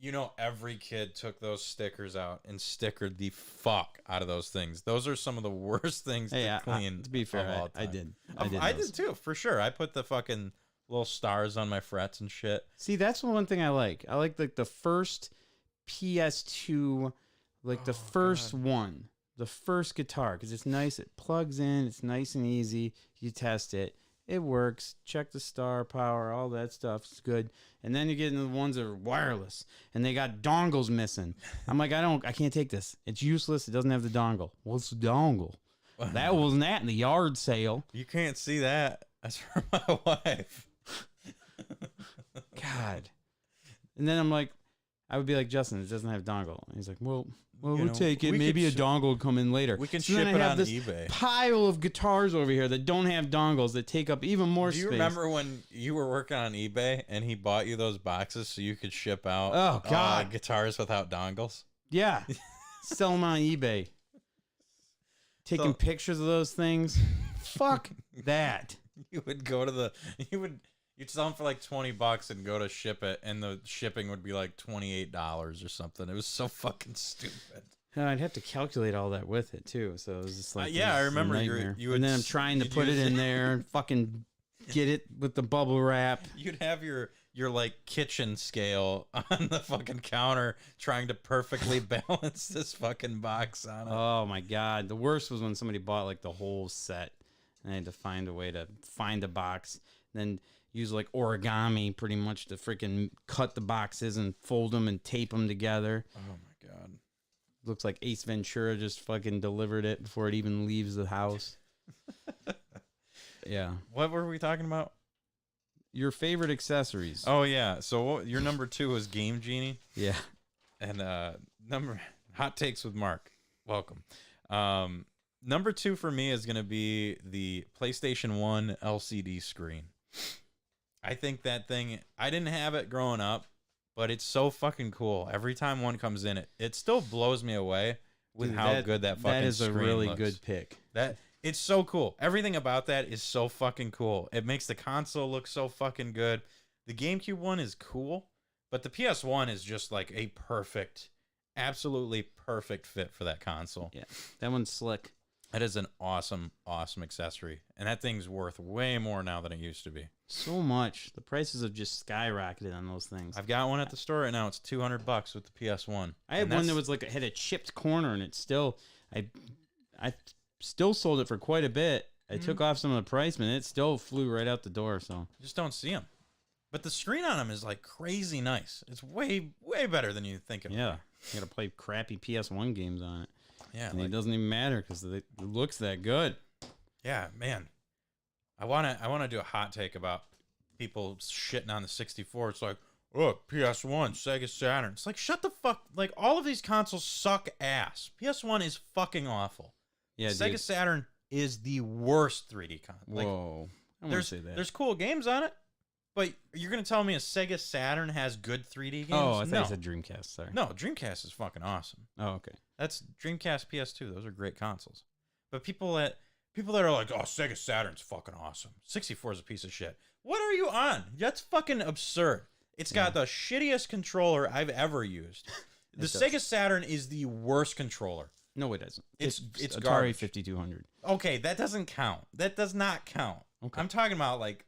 You know, every kid took those stickers out and stickered the fuck out of those things. Those are some of the worst things to clean. To be fair, I did. I did too, for sure. I put the fucking little stars on my frets and shit. See, that's one thing I like. I like the first PS2, like the first one, the first guitar, because it's nice. It plugs in. It's nice and easy. You test it. It works. Check the star power, all that stuff. It's good. And then you get into the ones that are wireless and they got dongles missing. I'm like, I can't take this. It's useless. It doesn't have the dongle. What's the dongle? That wasn't that in the yard sale. You can't see that. That's for my wife. God. And then I'm like, I would be like, Justin, it doesn't have dongle. And he's like, well, we'll take it. Maybe a dongle will come in later. We can so ship then I it have on this eBay. Pile of guitars over here that don't have dongles that take up even more space. Do you remember when you were working on eBay and he bought you those boxes so you could ship out guitars without dongles? Yeah. Sell them on eBay. Taking pictures of those things. Fuck that. You would go to you'd sell them for like $20 and go to ship it, and the shipping would be like $28 or something. It was so fucking stupid. I'd have to calculate all that with it too, so it was just like I remember you. And then I'm trying to put it in there and fucking get it with the bubble wrap. You'd have your like kitchen scale on the fucking counter, trying to perfectly balance this fucking box on it. Oh my god, the worst was when somebody bought like the whole set, and I had to find a way to find a box, then use like origami pretty much to freaking cut the boxes and fold them and tape them together. Oh my god. Looks like Ace Ventura just fucking delivered it before it even leaves the house. Yeah. What were we talking about? Your favorite accessories. Oh yeah. So your number 2 was Game Genie. Yeah. And hot takes with Mark. Welcome. Number 2 for me is gonna be the PlayStation 1 LCD screen. I think that thing, I didn't have it growing up, but it's so fucking cool. Every time one comes in, it still blows me away with how good that fucking screen looks. That is a really good pick. It's so cool. Everything about that is so fucking cool. It makes the console look so fucking good. The GameCube one is cool, but the PS1 is just like a perfect, absolutely perfect fit for that console. Yeah, that one's slick. That is an awesome, awesome accessory. And that thing's worth way more now than it used to be. So much. The prices have just skyrocketed on those things. I've got one at the store right now. It's $200 with the PS1. I had one that was like, had a chipped corner, and it still, I still sold it for quite a bit. I took off some of the price, and it still flew right out the door. So you just don't see them. But the screen on them is like crazy nice. It's way, way better than you think it would. Yeah. You got to play crappy PS1 games on it. Yeah, and it doesn't even matter because it looks that good. Yeah, man. I wanna do a hot take about people shitting on the 64. It's like, oh, PS1, Sega Saturn. It's like, shut the fuck. Like, all of these consoles suck ass. PS1 is fucking awful. Yeah, Sega dude. Saturn is the worst 3D console. Whoa, I wouldn't say that. There's cool games on it, but you're gonna tell me a Sega Saturn has good 3D games? Oh, I thought you said Dreamcast. Sorry. No, Dreamcast is fucking awesome. Oh, okay. That's Dreamcast, PS2. Those are great consoles. But people that are like, oh, Sega Saturn's fucking awesome. 64 is a piece of shit. What are you on? That's fucking absurd. It's got the shittiest controller I've ever used. The Sega Saturn is the worst controller. No, it doesn't. It's Atari garbage. 5200. Okay, that doesn't count. That does not count. Okay. I'm talking about like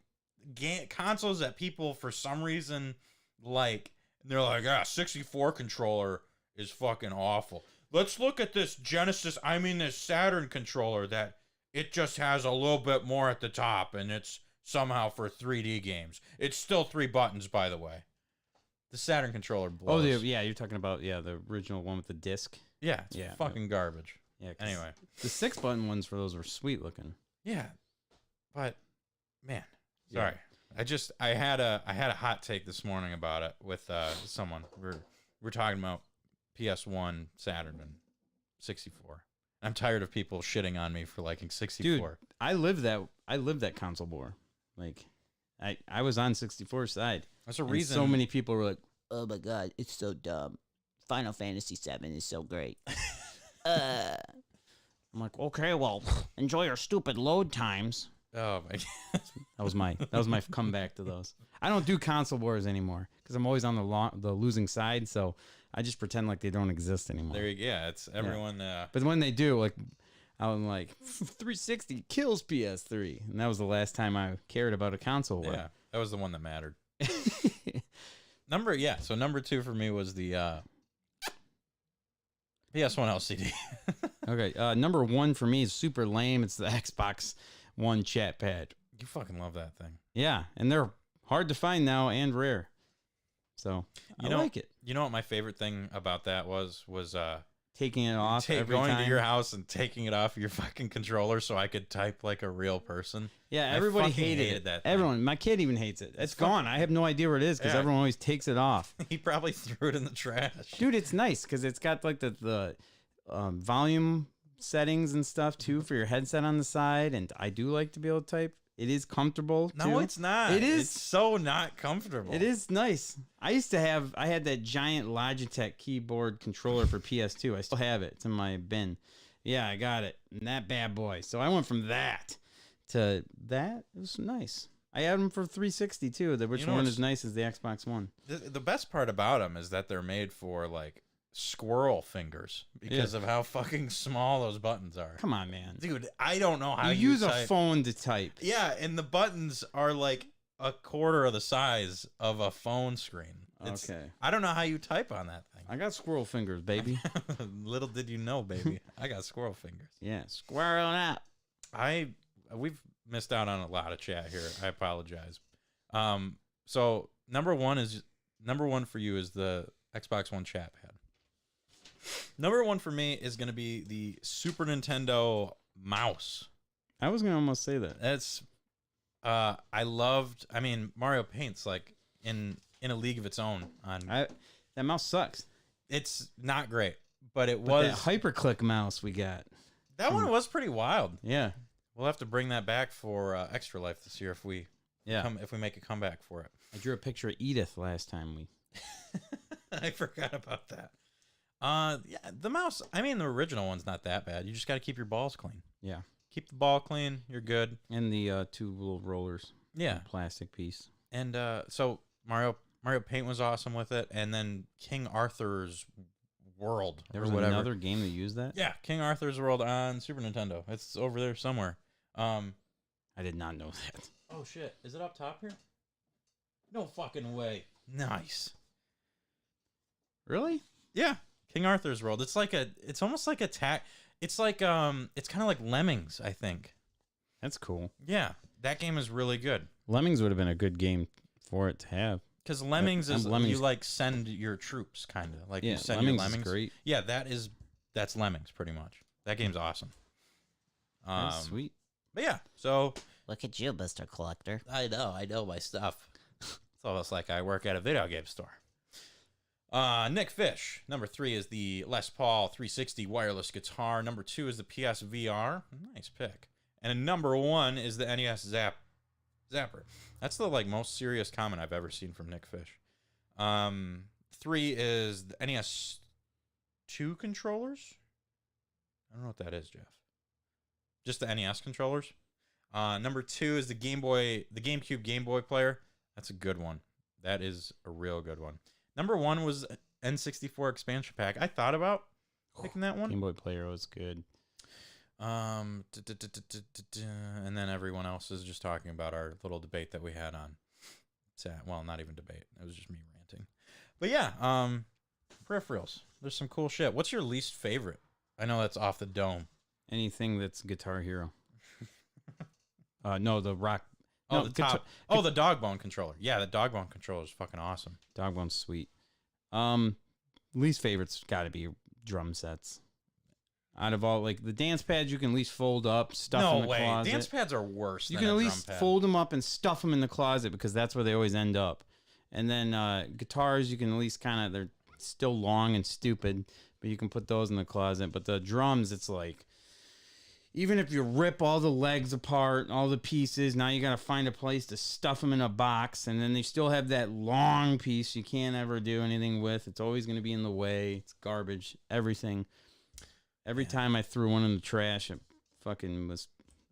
consoles that people for some reason like. They're like, 64 controller is fucking awful. Let's look at this this Saturn controller that it just has a little bit more at the top, and it's somehow for 3D games. It's still 3 buttons, by the way. The Saturn controller blows. Oh, yeah, you're talking about the original one with the disc. Yeah, it's fucking garbage. Yeah. Anyway, the 6-button ones for those were sweet looking. Yeah, but man, sorry. I had a hot take this morning about it with someone. We're talking about PS1, Saturn, and 64. I'm tired of people shitting on me for liking 64. Dude, I lived that console war. Like, I was on 64's side. That's a reason. So many people were like, Oh my god, it's so dumb. Final Fantasy VII is so great. I'm like, okay, well, enjoy your stupid load times. Oh my god. That was my comeback to those. I don't do console wars anymore because I'm always on the losing side. So I just pretend like they don't exist anymore. There you go. Yeah, it's everyone. But when they do, like, I'm like 360 kills PS3, and that was the last time I cared about a console war. Yeah, that was the one that mattered. So number 2 for me was the PS1 LCD. Okay, number 1 for me is super lame. It's the Xbox One chat pad. You fucking love that thing. Yeah, and they're hard to find now and rare. So I like it. You know what my favorite thing about that was Taking it off every going time. to your house and taking it off your fucking controller so I could type like a real person. Yeah, I everybody fucking hated hated it. that thing. Everyone, my kid even hates it. It's gone. I have no idea where it is because Yeah. everyone always takes it off. He probably threw it in the trash. Dude, it's nice because it's got like the volume settings and stuff too for your headset on the side, and I do like to be able to type. It is comfortable too. No, it's not. It is. It's so not comfortable. It is nice. I had that giant Logitech keyboard controller for PS2. I still have it. It's in my bin. Yeah, I got it. And that bad boy. So I went from that to that. It was nice. I had them for 360 too. Which one as nice as the Xbox One? The best part about them is that they're made for like squirrel fingers because of how fucking small those buttons are. Come on, man. Dude, I don't know how You use type. a phone to type. Yeah, and the buttons are like a quarter of the size of a phone screen. Okay. I don't know how you type on that thing. I got squirrel fingers, baby. Little did you know, baby. I got squirrel fingers. Yeah, squirrel out. We've missed out on a lot of chat here. I apologize. So number one for you is the Xbox One chat pad. Number 1 for me is going to be the Super Nintendo mouse. I was gonna almost say that. That's Mario Paint's like in a league of its own. That mouse sucks. It's not great, but it But was that hyperclick mouse we got. that one was pretty wild. Yeah, We'll have to bring that back for Extra Life this year if we make a comeback for it. I drew a picture of Edith last time we. I forgot about that. Yeah, the mouse. I mean, the original one's not that bad. You just got to keep your balls clean. Yeah, Keep the ball clean. You're good. and the 2 little rollers. Yeah. Plastic piece. And so Mario Paint was awesome with it, and then King Arthur's World There or was whatever. another game that used that. Yeah, King Arthur's World on Super Nintendo. It's over there somewhere. I did not know that. Oh shit! Is it up top here? No fucking way. Nice. Really? Yeah, King Arthur's World. It's almost like it's kind of like Lemmings, I think. That's cool. Yeah, that game is really good. Lemmings would have been a good game for it to have. Because Lemmings is Lemmings. you like send your troops, kind of like Yeah, you send Lemmings your Lemmings. is great. Yeah, that's Lemmings pretty much. That game's awesome. That's sweet. But yeah, so Look at you, Mr. Collector. I know my stuff. It's almost like I work at a video game store. Nick Fish. Number 3 is the Les Paul 360 wireless guitar. Number 2 is the PSVR. Nice pick. And number 1 is the NES Zapper. That's the most serious comment I've ever seen from Nick Fish. 3 is the NES 2 controllers. I don't know what that is, Jeff. Just the NES controllers. Number 2 is the GameCube Game Boy player. That's a good one. That is a real good one. Number 1 was N64 expansion pack. I thought about picking that one. Game Boy player was good. And then everyone else is just talking about our little debate that we had on chat. Well, not even debate. It was just me ranting. But yeah, peripherals. There's some cool shit. What's your least favorite? I know that's off the dome. Anything that's Guitar Hero. No, the Rock. Oh, No, the top. The Dogbone controller. Yeah, the Dogbone controller is fucking awesome. Dogbone's sweet. Least favorite's got to be drum sets. Out of all, the dance pads, you can at least fold up, stuff in the closet. Dance pads are worse. You than can a at drum least pad. fold them up and stuff them in the closet because that's where they always end up. And then guitars, you can at least they're still long and stupid, but you can put those in the closet. But the drums, it's even if you rip all the legs apart, all the pieces, now you got to find a place to stuff them in a box. And then they still have that long piece you can't ever do anything with. It's always going to be in the way. It's garbage, everything. Every time I threw one in the trash, it fucking was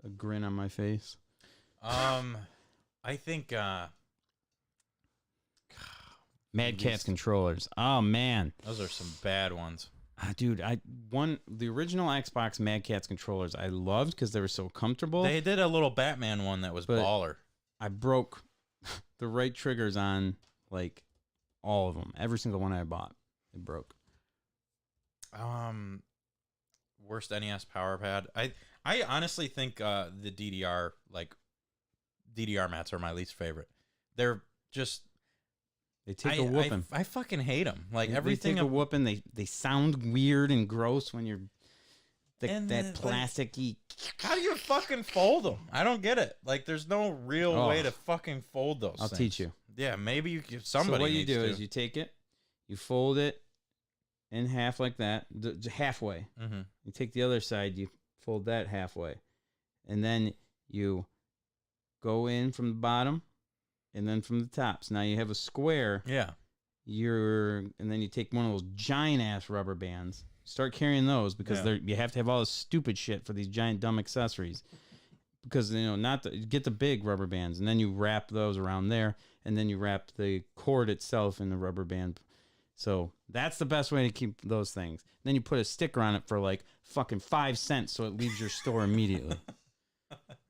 a grin on my face. I think Mad Catz controllers. Oh man, Those are some bad ones. dude, the original Xbox Mad Catz controllers I loved because they were so comfortable. They did a little Batman one that was But- baller. I broke the right triggers on like all of them. Every single one I bought, it broke. Worst NES power pad. I honestly think the DDR mats are my least favorite. They're just They take a whooping. I fucking hate them. Like They everything. take a whooping. They sound weird and gross when you're And that the- like- plasticky. How do you fucking fold them? I don't get it. Like, there's no real way to fucking fold those. I'll things. teach you. Yeah, maybe you give somebody. So what you needs do to. is you take it, you fold it in half like that, halfway. Mm-hmm. You take the other side, you fold that halfway, and then you go in from the bottom, and then from the top. So now you have a square. Yeah. And then you take one of those giant ass rubber bands. Start carrying those because you have to have all this stupid shit for these giant dumb accessories. Because get the big rubber bands, and then you wrap those around there, and then you wrap the cord itself in the rubber band. So that's the best way to keep those things. Then you put a sticker on it for like fucking 5 cents, so it leaves your store immediately.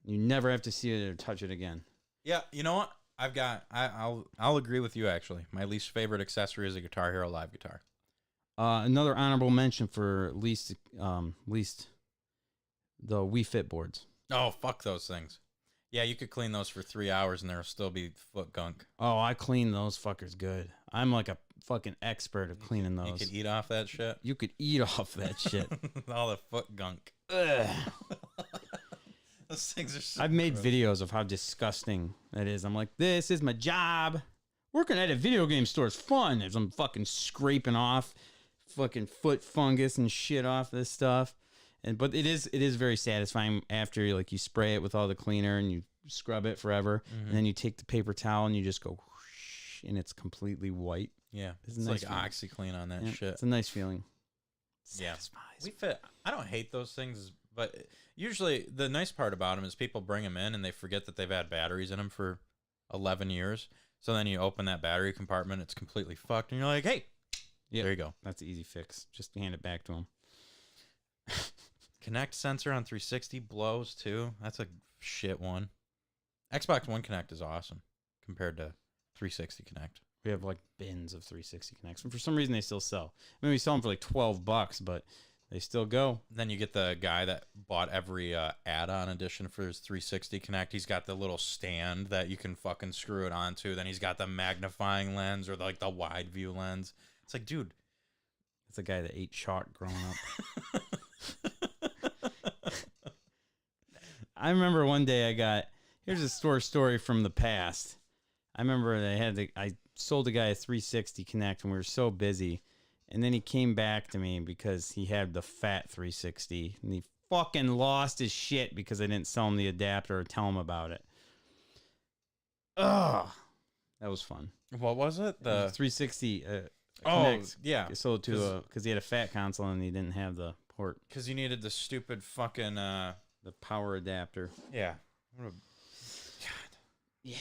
You never have to see it or touch it again. Yeah. You know what? I'll agree with you actually. My least favorite accessory is a Guitar Hero Live guitar. Another honorable mention for least the Wii Fit boards. Oh, fuck those things. Yeah, you could clean those for 3 hours and there'll still be foot gunk. Oh, I clean those fuckers good. I'm like a fucking expert of cleaning those. You could eat off that shit. You could eat off that shit. All the foot gunk. Ugh. Those things are so I've made gross. videos of how disgusting that is. I'm like, this is my job. Working at a video game store is fun. As I'm fucking scraping off fucking foot fungus and shit off this stuff. But it is very satisfying after you spray it with all the cleaner and you scrub it forever. And then you take the paper towel and you just go whoosh, and it's completely white. Yeah, It's it's a nice like feeling. OxyClean on that Yeah, shit. it's a nice feeling. Yeah. Satisfies. We fit. I don't hate those things, but usually the nice part about them is people bring them in and they forget that they've had batteries in them for 11 years. So then you open that battery compartment, it's completely fucked, and you're like, hey, Yeah, there you go. that's an easy fix. Just hand it back to them. Connect sensor on 360 blows too. That's a shit one. Xbox One Connect is awesome compared to 360 Connect. We have like bins of 360 Connects, and for some reason they still sell. I mean, we sell them for like $12, but they still go. Then you get the guy that bought every add-on edition for his 360 Connect. He's got the little stand that you can fucking screw it onto. Then he's got the magnifying lens or like the wide view lens. It's like, dude, It's a guy that ate chalk growing up. I remember one day here's a story from the past. I remember I sold a guy a 360 Connect and we were so busy. And then he came back to me because he had the fat 360 and he fucking lost his shit because I didn't sell him the adapter or tell him about it. Ugh. That was fun. what was it? The The 360 oh Connect. yeah, I sold it to because he had a fat console and he didn't have the port, because you needed the stupid fucking the power adapter. yeah. Yeah.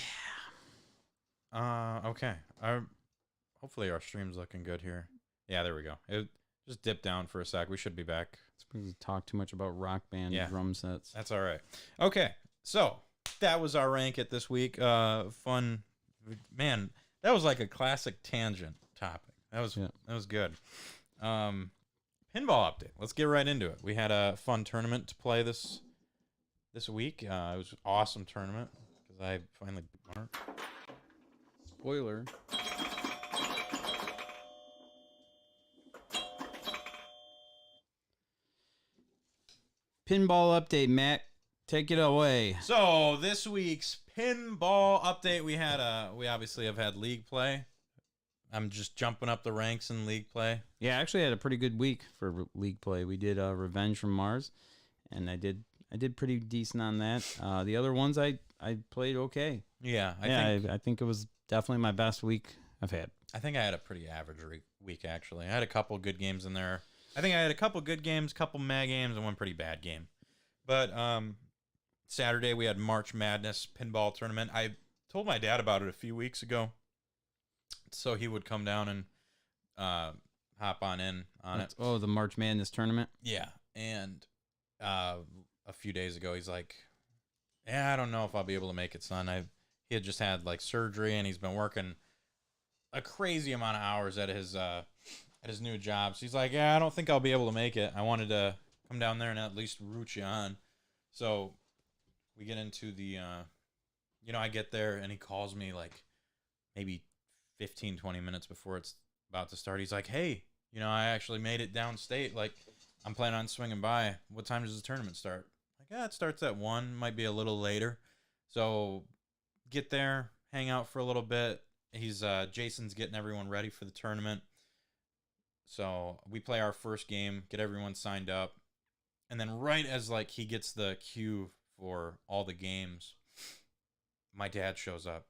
Okay. Hopefully our stream's looking good here. Yeah, there we go. It just dipped down for a sec. We should be back. We talk too much about Rock Band Yeah. drum sets. That's all right. Okay, so that was our rank it this week. Fun, man. That was like a classic tangent topic. That was good. Pinball update. Let's get right into it. We had a fun tournament to play this week. It was an awesome tournament because I finally. Spoiler. Pinball update, Matt. Take it away. So this week's pinball update, we obviously have had league play. I'm just jumping up the ranks in league play. Yeah, I actually had a pretty good week for league play. We did Revenge from Mars, and I did pretty decent on that. The other ones I played okay. Yeah, I think it was definitely my best week I've had. I think I had a pretty average week, actually. I had a couple good games in there. I think I had a couple good games, couple mad games, and one pretty bad game. But Saturday, we had March Madness pinball tournament. I told my dad about it a few weeks ago. So he would come down and hop on in on it. Oh, the March Madness tournament. Yeah, and a few days ago, he's like, "Yeah, I don't know if I'll be able to make it, son. He had just had like surgery, and he's been working a crazy amount of hours at his new job. So he's like, yeah, I don't think I'll be able to make it. I wanted to come down there and at least root you on." So we get into the, I get there, and he calls me like maybe 15, 20 minutes before it's about to start. He's like, hey, I actually made it downstate. Like, I'm planning on swinging by. What time does the tournament start? Like, yeah, it starts at 1, might be a little later. So get there, hang out for a little bit. Jason's getting everyone ready for the tournament. So we play our first game, get everyone signed up. And then right as like he gets the cue for all the games, my dad shows up.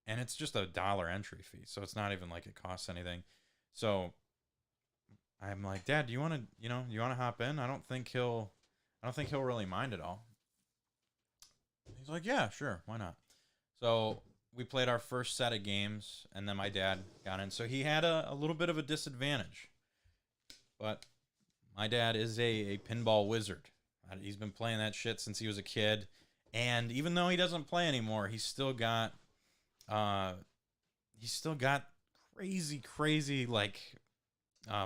And it's just $1 entry fee. So it's not even like it costs anything. So I'm like, Dad, do you want to hop in? I don't think he'll really mind at all. He's like, yeah, sure, why not? So we played our first set of games, and then my dad got in. So he had a little bit of a disadvantage. But my dad is a pinball wizard. He's been playing that shit since he was a kid. And even though he doesn't play anymore, he's still got crazy like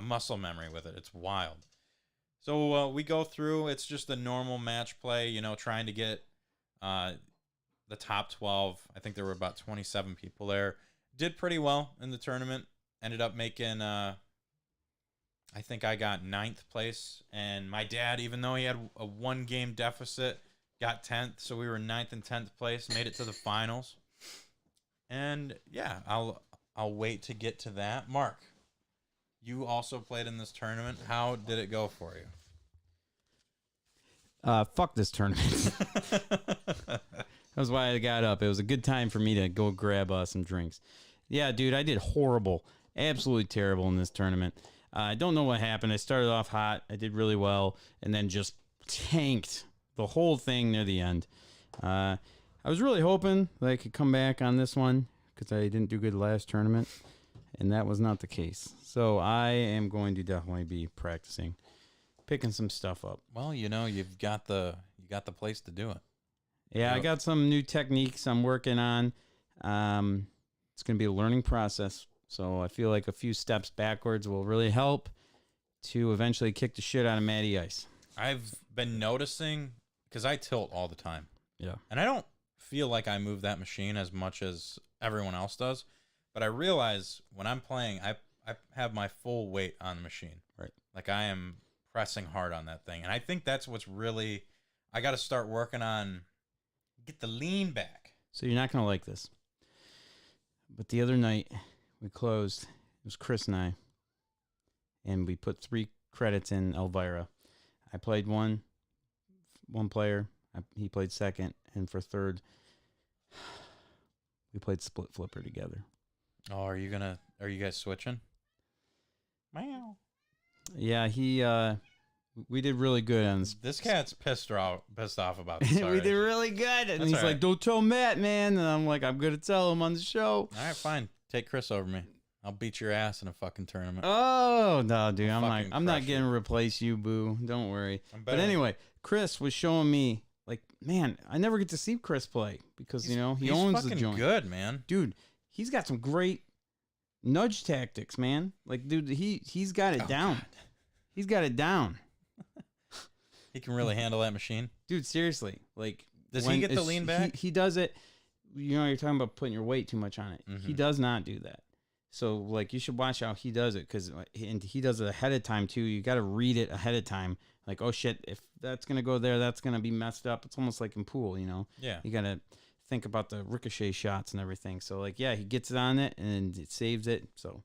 muscle memory with it. It's wild. So we go through. It's just a normal match play, trying to get the top 12. I think there were about 27 people there. Did pretty well in the tournament. Ended up making, I think I got 9th place. And my dad, even though he had a 1-game deficit, got 10th. So we were 9th and 10th place. Made it to the finals. And yeah, I'll wait to get to that. Mark, you also played in this tournament. How did it go for you? Fuck this tournament. That's why I got up. It was a good time for me to go grab some drinks. Yeah, dude, I did horrible. Absolutely terrible in this tournament. I don't know what happened. I started off hot. I did really well, and then just tanked the whole thing near the end. I was really hoping that I could come back on this one because I didn't do good last tournament, and that was not the case. So I am going to definitely be practicing, picking some stuff up. Well, you've got the place to do it. Yeah, I got some new techniques I'm working on. It's going to be a learning process. So I feel like a few steps backwards will really help to eventually kick the shit out of Matty Ice. I've been noticing, because I tilt all the time. Yeah. And I don't feel like I move that machine as much as everyone else does. But I realize when I'm playing, I have my full weight on the machine. Right. Like I am pressing hard on that thing. And I think that's what's really, I got to start working on, get the lean back. So you're not going to like this. But the other night we closed, it was Chris and I, and we put 3 credits in Elvira. I played one player. He played second. And for third, we played split flipper together. Oh, are you guys switching? Meow. Yeah, we did really good on this. This cat's pissed off about this We already. did really good. And That's he's all right. like, don't tell Matt, man. And I'm like, I'm going to tell him on the show. All right, fine. Take Chris over me. I'll beat your ass in a fucking tournament. Oh, no, dude. I'm fucking not crush going to you. replace you, boo. Don't worry. I'm But better. anyway, Chris was showing me, like, man, I never get to see Chris play because, he he's owns the fucking joint. good, man. Dude, he's got some great nudge tactics, man. Like, dude, he's got it down. God. He's got it down. He can really handle that machine. Dude, seriously. Like, Does he get the lean back? He does it. You're talking about putting your weight too much on it. Mm-hmm. He does not do that. So, like, you should watch how he does it because he does it ahead of time, too. You got to read it ahead of time. Like, oh, shit, if that's going to go there, that's going to be messed up. It's almost like in pool, Yeah. You got to think about the ricochet shots and everything. So, like, yeah, he gets it on it and it saves it. So,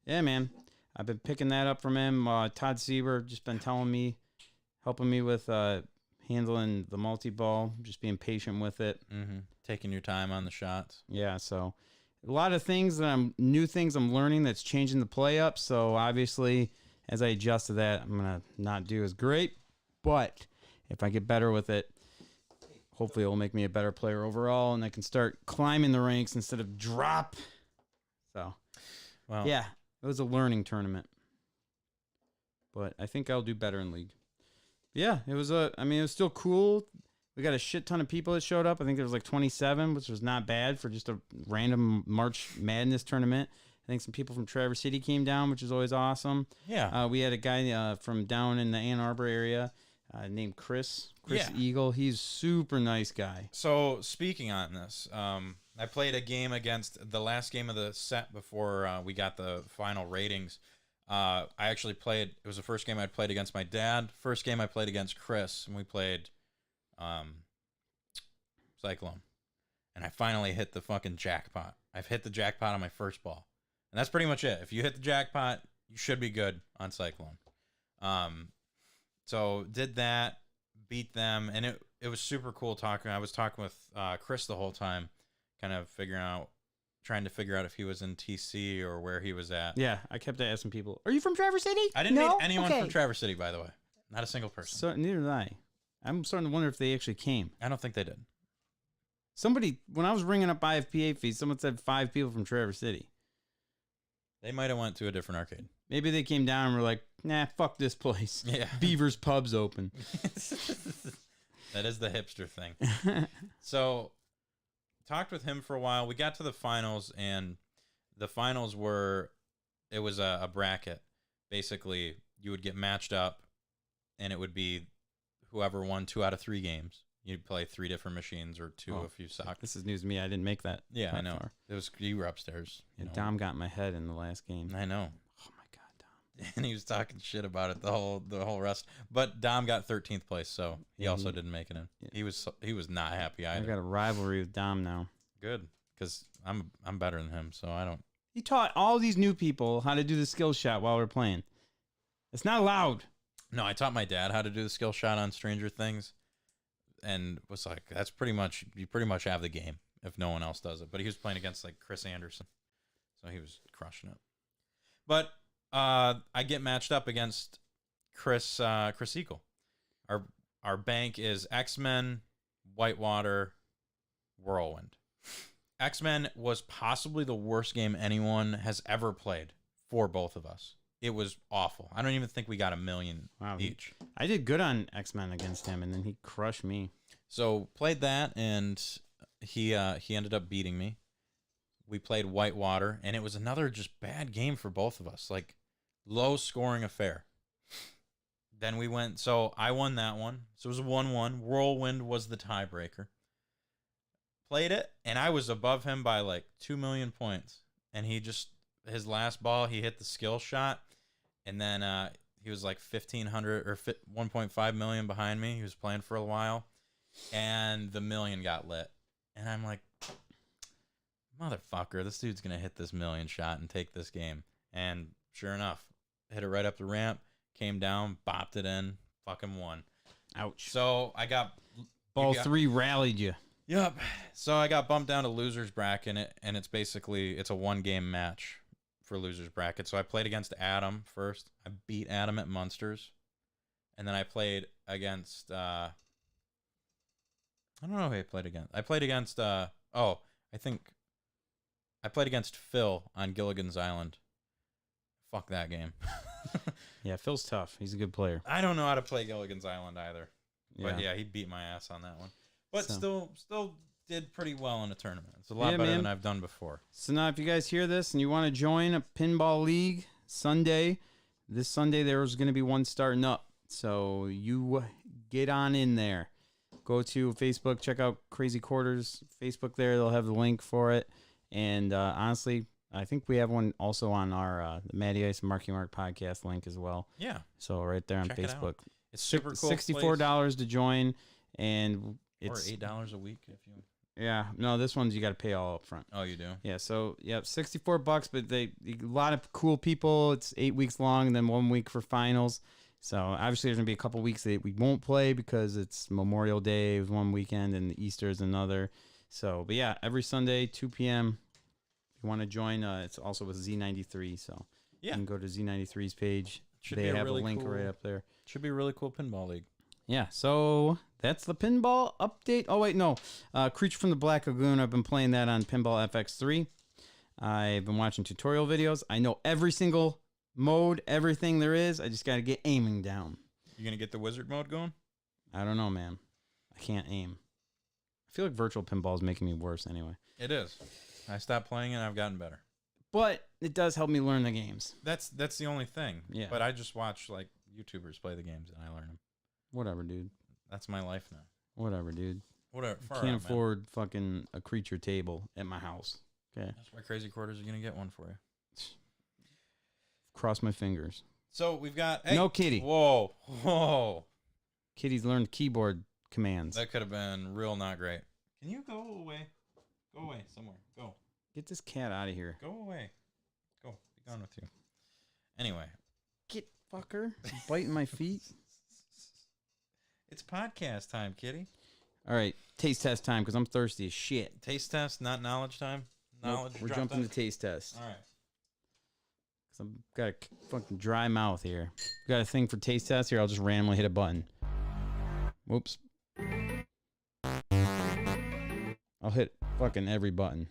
yeah, man. I've been picking that up from him. Todd Sieber just been telling me, helping me with handling the multi-ball, just being patient with it. Mm-hmm. Taking your time on the shots. Yeah, so a lot of things new things I'm learning that's changing the play up. So obviously, as I adjust to that, I'm gonna not do as great. But if I get better with it, hopefully it will make me a better player overall, and I can start climbing the ranks instead of drop. So Well, Yeah, it was a learning tournament. But I think I'll do better in League. Yeah, it was it was still cool. We got a shit ton of people that showed up. I think there was like 27, which was not bad for just a random March Madness tournament. I think some people from Traverse City came down, which is always awesome. Yeah. We had a guy from down in the Ann Arbor area named Chris Yeah. Eagle. He's super nice guy. So speaking on this, I played a game against the last game of the set before we got the final ratings. I actually played. It was the first game I'd played against my dad. First game I played against Chris, and we played Cyclone. And I finally hit the fucking jackpot. I've hit the jackpot on my first ball. And that's pretty much it. If you hit the jackpot, you should be good on Cyclone. So did that, beat them, and it was super cool talking. I was talking with Chris the whole time, kind of trying to figure out if he was in TC or where he was at. Yeah, I kept asking people, "Are you from Traverse City?" I didn't No? meet anyone Okay. from Traverse City, by the way. Not a single person. So neither did I. I'm starting to wonder if they actually came. I don't think they did. Somebody, when I was ringing up IFPA fees, someone said 5 people from Traverse City. They might have went to a different arcade. Maybe they came down and were like, "Nah, fuck this place. Yeah. Beaver's Pub's open." That is the hipster thing. So, talked with him for a while. We got to the finals, and the finals it was a bracket. Basically, you would get matched up, and it would be whoever won 2 out of 3 games. You'd play 3 different machines or 2 if you sucked. This is news to me. I didn't make that. Yeah, I that know. far. You were upstairs. Yeah, You know. Dom got in my head in the last game. I know. Oh my god, Dom. And he was talking shit about it the whole rest. But Dom got 13th place, so he Yeah, also didn't make it in. yeah. He was not happy I either. got a rivalry with Dom now. Good, because I'm better than him, so I don't. He taught all these new people how to do the skill shot while we're playing. It's not allowed. No, I taught my dad how to do the skill shot on Stranger Things, and was like, that's you pretty much have the game if no one else does it. But he was playing against like Chris Anderson, so he was crushing it. But I get matched up against Chris Eagle. Our bank is X-Men, Whitewater, Whirlwind. X-Men was possibly the worst game anyone has ever played for both of us. It was awful. I don't even think we got 1 million each. I did good on X-Men against him, and then he crushed me. So played that, and he ended up beating me. We played Whitewater, and it was another just bad game for both of us. Like, low scoring affair. Then we went, so I won that one. So it was a 1-1. Whirlwind was the tiebreaker. Played it, and I was above him by like 2 million points. And his last ball, he hit the skill shot, and then he was like 1,500 or 1.5 million behind me. He was playing for a while, and the million got lit. And I'm like, motherfucker, this dude's going to hit this million shot and take this game. And sure enough, hit it right up the ramp, came down, bopped it in, fucking won. Ouch. So I got... Ball 3 rallied you. Yep. So I got bumped down to loser's bracket, and it's basically, it's a 1-game match for loser's bracket. So I played against Adam first. I beat Adam at Munsters. And then I played against, I don't know who I played against. I played against, I played against Phil on Gilligan's Island. Fuck that game. Yeah, Phil's tough. He's a good player. I don't know how to play Gilligan's Island either. But yeah, he beat my ass on that one. But So- still did pretty well in a tournament. It's a lot Yeah, better man. than I've done before. So now if you guys hear this and you want to join a pinball league this Sunday there's going to be one starting up. So you get on in there. Go to Facebook, check out Crazy Quarters Facebook there. They'll have the link for it. And honestly, I think we have one also on our the Matty Ice and Marky Mark podcast link as well. Yeah. So right there on Check it out. Facebook. It's super cool. $64 to join, and Or it's $8 a week if you. yeah. No, this one's you got to pay all up front. Oh, you do. Yeah, so yeah, $64, but a lot of cool people. It's 8 weeks long, and then 1 week for finals. So obviously, there's gonna be a couple weeks that we won't play because it's Memorial Day is one weekend and Easter is another. So, but yeah, every Sunday 2 p.m. If you want to join, it's also with Z93. So Yeah. you can go to Z93's page. Should They be a have really a link cool- right up there. Should be a really cool pinball league. Yeah, so that's the pinball update. Oh, wait, no. Creature from the Black Lagoon, I've been playing that on Pinball FX3. I've been watching tutorial videos. I know every single mode, everything there is. I just got to get aiming down. You gonna get the wizard mode going? I don't know, man. I can't aim. I feel like virtual pinball is making me worse anyway. It is. I stopped playing it. I've gotten better. But it does help me learn the games. That's the only thing. Yeah. But I just watch like YouTubers play the games and I learn them. Whatever, dude. That's my life now. Whatever, dude. Whatever. Far Can't out, man. afford fucking a creature table at my house. Okay. That's why Crazy Quarters are gonna get one for you. Cross my fingers. So we've got No kitty. Whoa. Kitty's learned keyboard commands. That could have been real not great. Can you go away? Go away somewhere. Go. Get this cat out of here. Go away. Go. Be gone with you. Anyway. Get fucker. Biting my feet. It's podcast time, kitty. All right. Taste test time because I'm thirsty as shit. Taste test, not knowledge time. Nope, we're drop jumping time? to taste test. All right. Cause I've got a fucking dry mouth here. Got a thing for taste test here. I'll just randomly hit a button. Whoops. I'll hit fucking every button.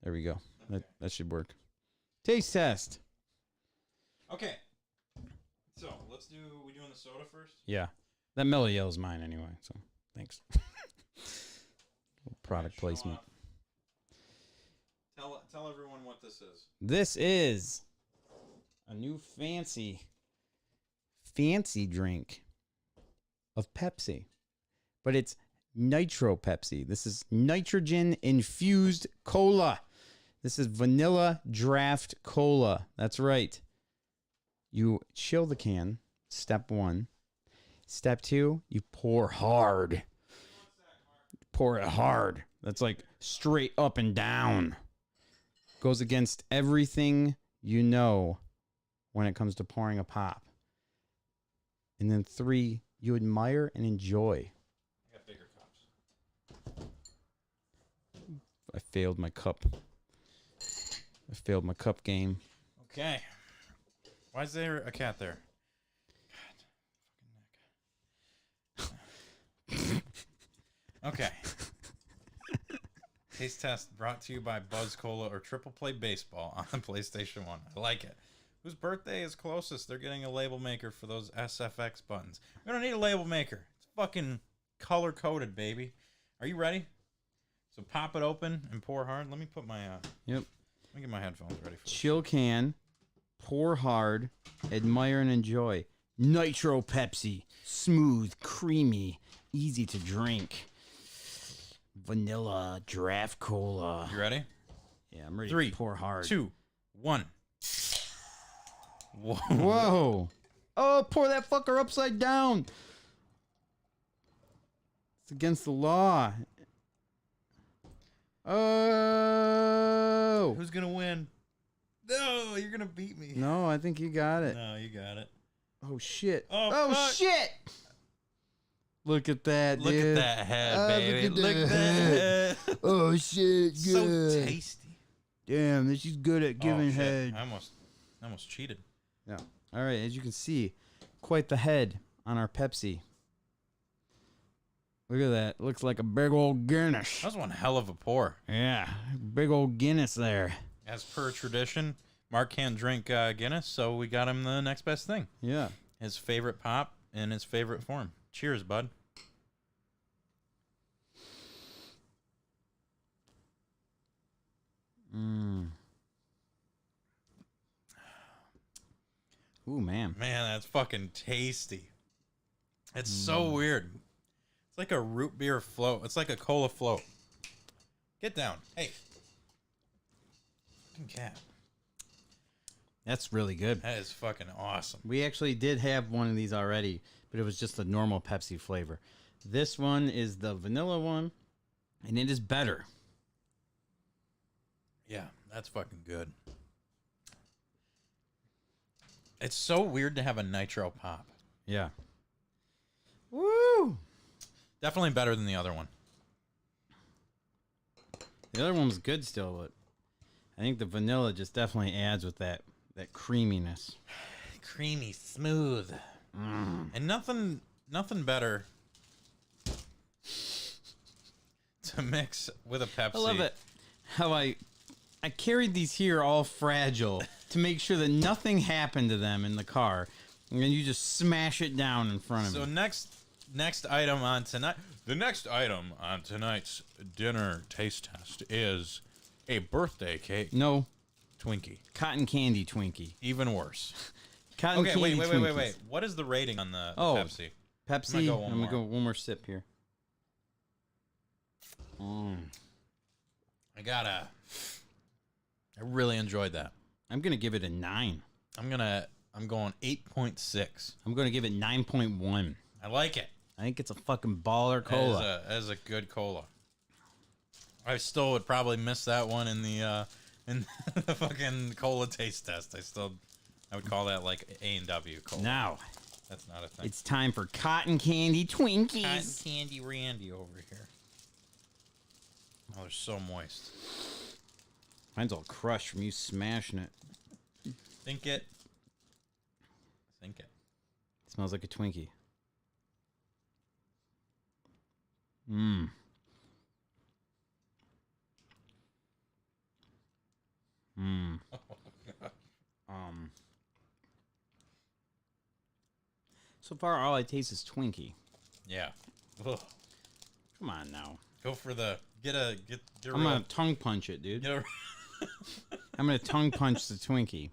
There we go. That should work. Taste test. Okay. So we doing the soda first? Yeah. That Mellow Yellow's mine anyway, so thanks. Product Show placement. off. Tell everyone what this is. This is a new fancy drink of Pepsi. But it's Nitro Pepsi. This is nitrogen infused cola. This is vanilla draft cola. That's right. You chill the can. Step 1. Step 2, you pour hard. Pour it hard. That's like straight up and down. Goes against everything you know when it comes to pouring a pop. And then 3, you admire and enjoy. I got bigger cups. I failed my cup. I failed my cup game. Okay. Why is there a cat there? God, fucking neck. Okay. Taste test brought to you by Buzz Cola or Triple Play Baseball on the PlayStation 1. I like it. Whose birthday is closest? They're getting a label maker for those SFX buttons. We don't need a label maker. It's fucking color coded, baby. Are you ready? So pop it open and pour hard. Let me put my Yep. let me get my headphones ready for this. Chill can. Pour hard. Admire and enjoy. Nitro Pepsi. Smooth, creamy, easy to drink. Vanilla draft cola. You ready? Yeah, I'm ready 3, to pour hard. 2, 1. Whoa. Whoa. Oh, pour that fucker upside down. It's against the law. Oh. Who's gonna win? No, you're gonna beat me. No, I think you got it. No, you got it. Oh, shit. Oh, fuck. Shit. Look at that, Look dude. at that head, Ah, baby. look at Look at that. that. Oh, shit. So Good. tasty. Damn, this is good at giving Oh, shit. head. I almost cheated. Yeah. All right, as you can see, quite the head on our Pepsi. Look at that. Looks like a big old Guinness. That was one hell of a pour. Yeah, big old Guinness there. As per tradition, Mark can't drink Guinness, so we got him the next best thing. Yeah. His favorite pop in his favorite form. Cheers, bud. Ooh, man. Man, that's fucking tasty. It's so weird. It's like a root beer float. It's like a cola float. Get down. Hey. Fucking cat. That's really good. That is fucking awesome. We actually did have one of these already, but it was just the normal Pepsi flavor. This one is the vanilla one, and it is better. Yeah, that's fucking good. It's so weird to have a nitro pop. Yeah. Woo! Definitely better than the other one. The other one was good still, but I think the vanilla just definitely adds with that creaminess. Creamy, smooth. And nothing better to mix with a Pepsi. I love it how I I carried these here all fragile to make sure that nothing happened to them in the car. And then you just smash it down in front of So me. next item on tonight. The next item on tonight's dinner taste test is a birthday cake No, Twinkie. cotton candy Twinkie. Even worse. Cotton Okay, candy wait. Twinkies. What is the rating on the Oh. Pepsi? Pepsi. go one I'm more. gonna go one more sip here. I really enjoyed that. I'm gonna give it a 9. I'm going 8.6. I'm gonna give it 9.1. I like it. I think it's a fucking baller cola. As a good cola. I still would probably miss that one in the the fucking cola taste test. I would call that like A&W cola. Now That's not a thing. it's time for cotton candy Twinkies. Cotton candy Randy over here. Oh, they're so moist. Mine's all crushed from you smashing it. Think it. Smells like a Twinkie. Mmm. Mmm. So far, all I taste is Twinkie. Yeah. Ugh. Come on now. Go for the get a I'm gonna tongue punch it, dude. get a I'm gonna tongue punch the Twinkie.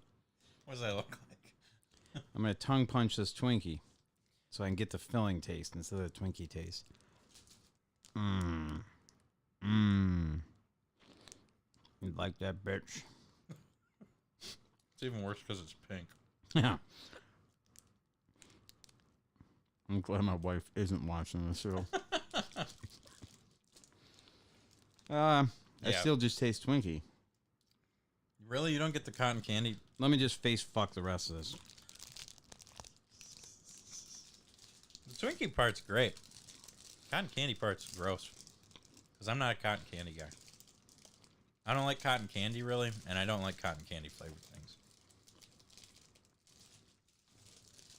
what does that look like? I'm gonna tongue punch this Twinkie, so I can get the filling taste instead of the Twinkie taste. Mmm. Mmm. You like that, bitch? It's even worse because it's pink. Yeah. I'm glad my wife isn't watching the show. I Yeah. still just taste Twinkie. Really, you don't get the cotton candy? Let me just face fuck the rest of this. The Twinkie part's great. Cotton candy part's gross. Because I'm not a cotton candy guy. I don't like cotton candy, really, and I don't like cotton candy flavored things.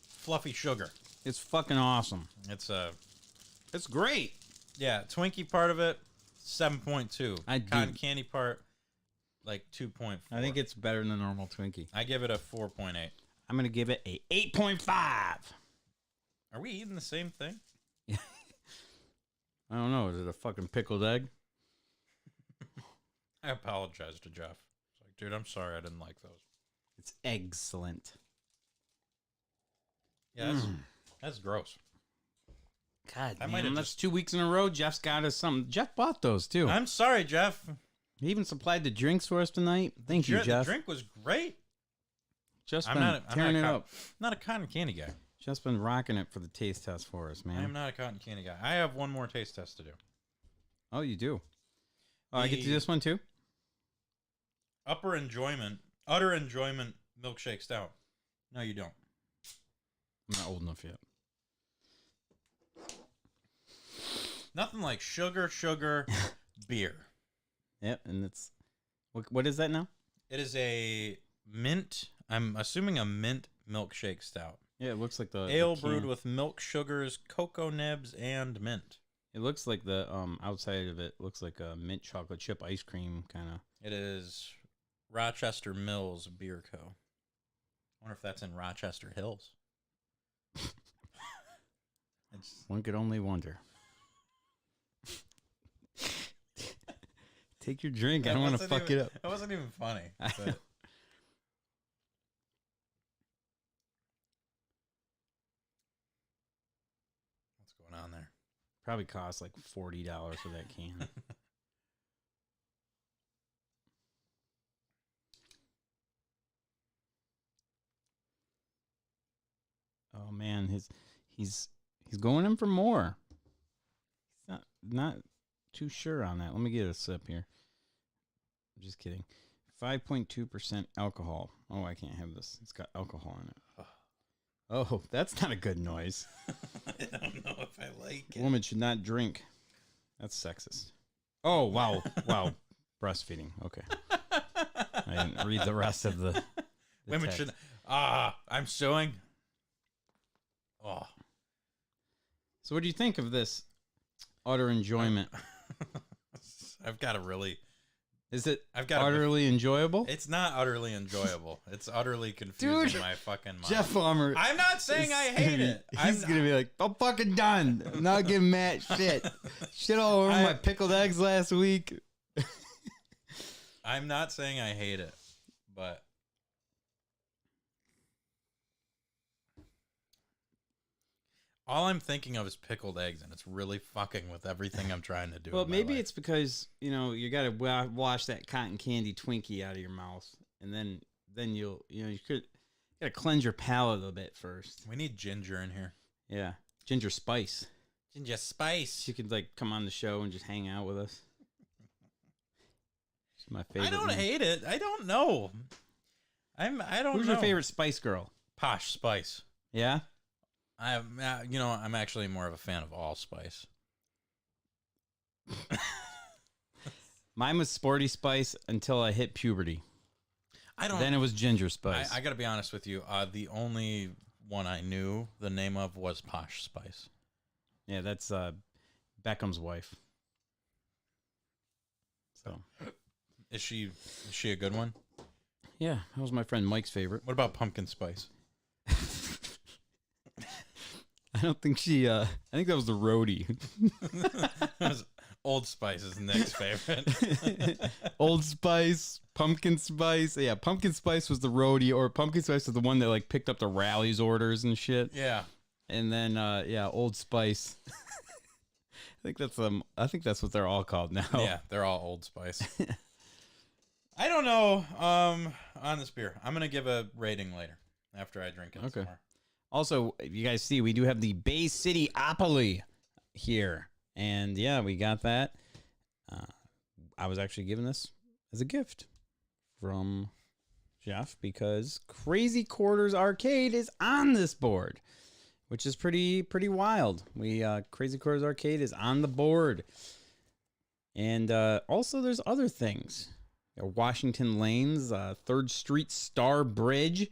Fluffy sugar. It's fucking awesome. It's It's great. yeah, Twinkie part of it, 7.2. I do- Cotton candy part, like 2.4. I think it's better than a normal Twinkie. I give it a 4.8. I'm going to give it a 8.5. Are we eating the same thing? I don't know. Is it a fucking pickled egg? I apologize to Jeff. It's like, dude, I'm sorry I didn't like those. It's excellent. Yeah, that's gross. God, I man, might have that's just- 2 weeks in a row. Jeff's got us something. Jeff bought those, too. I'm sorry, Jeff. He even supplied the drinks for us tonight. Thank you, The Jeff. drink was great. Jeff's I'm been not tearing it a up. not a cotton candy guy. Jeff's been rocking it for the taste test for us, I man. am not a cotton candy guy. I have one more taste test to do. Oh, you do? Oh, I get to do The- this one, too? Utter enjoyment milkshake stout. No, you don't. I'm not old enough yet. Nothing like sugar beer. Yep, and it's... What is that now? It is a mint, I'm assuming a mint milkshake stout. Yeah, it looks like the Ale can. brewed with milk, sugars, cocoa nibs, and mint. It looks like the outside of it looks like a mint chocolate chip ice cream kind of. It is Rochester Mills Beer Co. I wonder if that's in Rochester Hills. It's, One could only wonder. Take your drink. I don't want to fuck it up. That wasn't even funny. I But know. what's going on there? Probably cost like $40 for that can. Oh man, he's going in for more. He's not too sure on that. Let me get a sip here. I'm just kidding. 5.2% alcohol. Oh, I can't have this. It's got alcohol in it. Oh, that's not a good noise. I don't know if I like A it. woman should not drink. That's sexist. Oh, wow. Wow. Breastfeeding. Okay. I didn't read the rest of the Women text. should. I'm suing. Oh. So what do you think of this utter enjoyment? I've got a really Is it I've got utterly enjoyable? It's not utterly enjoyable. It's utterly confusing my fucking mind. Jeff Farmer. I'm not saying I hate it. He's going to be like, I'm fucking done. I'm not giving Matt shit. Shit all over my pickled eggs last week. I'm not saying I hate it, but all I'm thinking of is pickled eggs, and it's really fucking with everything I'm trying to do. Well, in my maybe life. it's because, you got to wash that cotton candy Twinkie out of your mouth, and then you got to cleanse your palate a bit first. We need ginger in here. Yeah. Ginger spice. Ginger spice. She could come on the show and just hang out with us. She's my favorite. I don't one. hate it. I don't know. I don't Who's know. your favorite Spice Girl? Posh Spice. Yeah? I'm actually more of a fan of allspice. Mine was Sporty Spice until I hit puberty. Then it was Ginger Spice. I got to be honest with you. The only one I knew the name of was Posh Spice. Yeah, that's Beckham's wife. So, Is she a good one? yeah, that was my friend Mike's favorite. What about Pumpkin Spice? I don't think she. I think that was the roadie. Old Spice is Nick's favorite. Old Spice, Pumpkin Spice. Yeah, Pumpkin Spice was the roadie, or Pumpkin Spice was the one that picked up the rallies orders and shit. Yeah. And then Old Spice. I think that's what they're all called now. Yeah, they're all Old Spice. I don't know. On this beer, I'm gonna give a rating later after I drink it. Okay. Some more. Also, if you guys see, we do have the Bay City Opoly here. And yeah, we got that. I was actually given this as a gift from Jeff because Crazy Quarters Arcade is on this board, which is pretty wild. Crazy Quarters Arcade is on the board. And also there's other things. Washington Lanes, 3rd Street Star Bridge,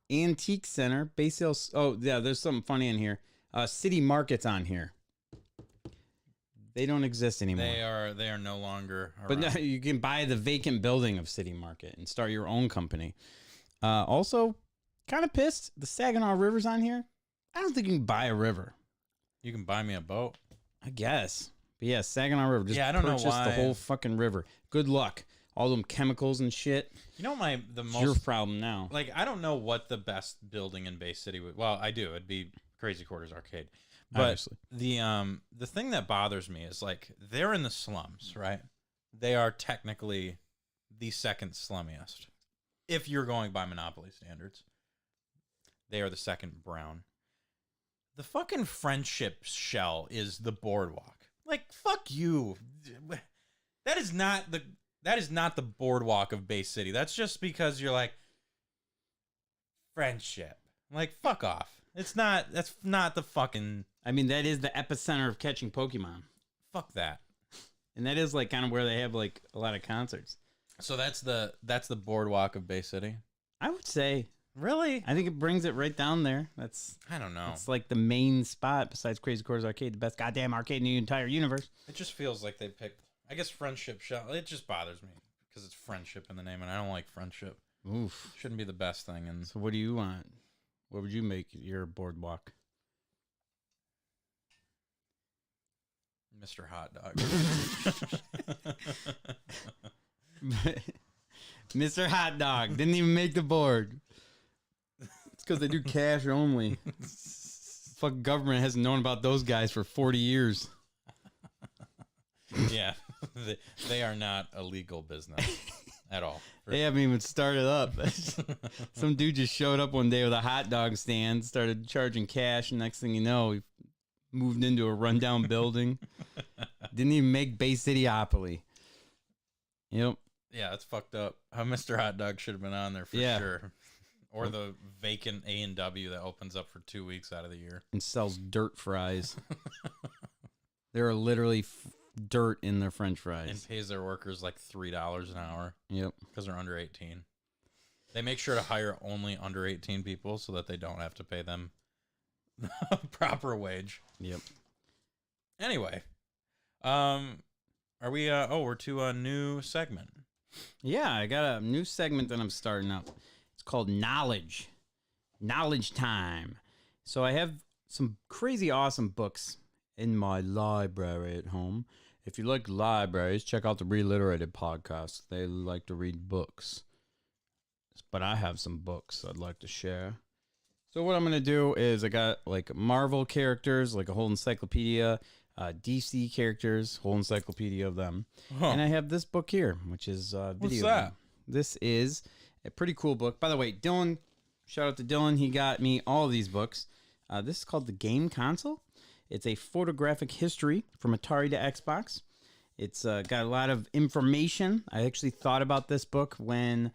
Antique Center, Bay Sales. Oh, yeah, there's something funny in here. City Market's on here. They don't exist anymore. They are no longer around. But no, you can buy the vacant building of City Market and start your own company. Also, kind of pissed. The Saginaw River's on here. I don't think you can buy a river. You can buy me a boat. I guess. But yeah, Saginaw River. Just Yeah, I don't know purchase why. the whole fucking river. Good luck. All them chemicals and shit. You know the It's most your problem now. I don't know what the best building in Bay City would. Well, I do. It'd be Crazy Quarters Arcade. But Obviously. the thing that bothers me is they're in the slums, right? They are technically the second slummiest. If you're going by Monopoly standards, they are the second brown. The fucking Friendship Shell is the boardwalk. Fuck you. That is not the boardwalk of Bay City. That's just because you're Friendship. Fuck off. That's not the fucking. I mean, that is the epicenter of catching Pokemon. Fuck that. And that is kind of where they have a lot of concerts. So that's the boardwalk of Bay City. I would say. Really? I think it brings it right down there. I don't know. It's the main spot besides Crazy Quarters Arcade, the best goddamn arcade in the entire universe. It just feels like they picked. I guess Friendship Shell. It just bothers me because it's friendship in the name, and I don't like friendship. Oof. Shouldn't be the best thing. And So what do you want? What would you make your boardwalk? Mr. Hot Dog. Mr. Hot Dog didn't even make the board. It's because they do cash only. Fuck government hasn't known about those guys for 40 years. Yeah, they are not a legal business at all. They haven't even started up. Some dude just showed up one day with a hot dog stand, started charging cash, and next thing you know, he moved into a rundown building. Didn't even make Bay Cityopoly. Yep. Yeah, that's fucked up. Mr. Hot Dog should have been on there for sure. Or the vacant A&W that opens up for 2 weeks out of the year. And sells dirt fries. There are literally dirt in their french fries. And pays their workers $3 an hour. Yep. Because they're under 18. They make sure to hire only under 18 people so that they don't have to pay them a proper wage. Yep. Anyway, are we we're to a new segment. Yeah, I got a new segment that I'm starting up. It's called Knowledge Time. So I have some crazy awesome books in my library at home. If you like libraries, check out the Reliterated podcast. They like to read books. But I have some books I'd like to share. So what I'm going to do is I got like Marvel characters, like a whole encyclopedia, DC characters, whole encyclopedia of them. Huh. And I have this book here, which is video. What's that? This is a pretty cool book. By the way, Dylan, shout out to Dylan. He got me all of these books. This is called The Game Console. It's a photographic history from Atari to Xbox. It's got a lot of information. I actually thought about this book when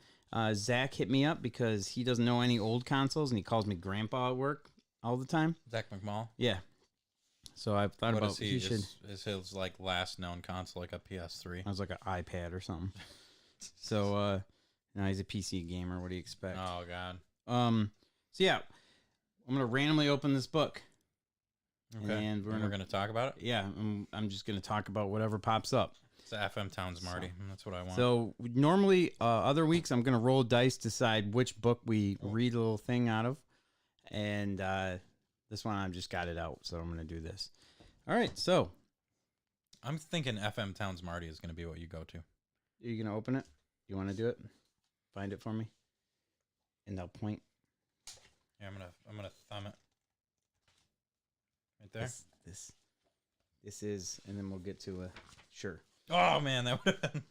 Zach hit me up because he doesn't know any old consoles and he calls me grandpa at work all the time. Zach McMall. Yeah. So I've thought What about is he? Is his like last known console like a PS3? I was like an iPad or something. So now he's a PC gamer. What do you expect? Oh God. So yeah, I'm gonna randomly open this book. Okay. And we're gonna talk about it. Yeah, I'm just gonna talk about whatever pops up. It's FM Towns Marty. That's what I want. So normally, other weeks I'm gonna roll dice, decide which book we read a little thing out of, and this one I've just got it out, so I'm gonna do this. All right, so I'm thinking FM Towns Marty is gonna be what you go to. are you gonna open it? You want to do it? Find it for me, and I'll point. Yeah, I'm gonna thumb it. Right there. This is, and then we'll get to sure. Oh man, that would have been.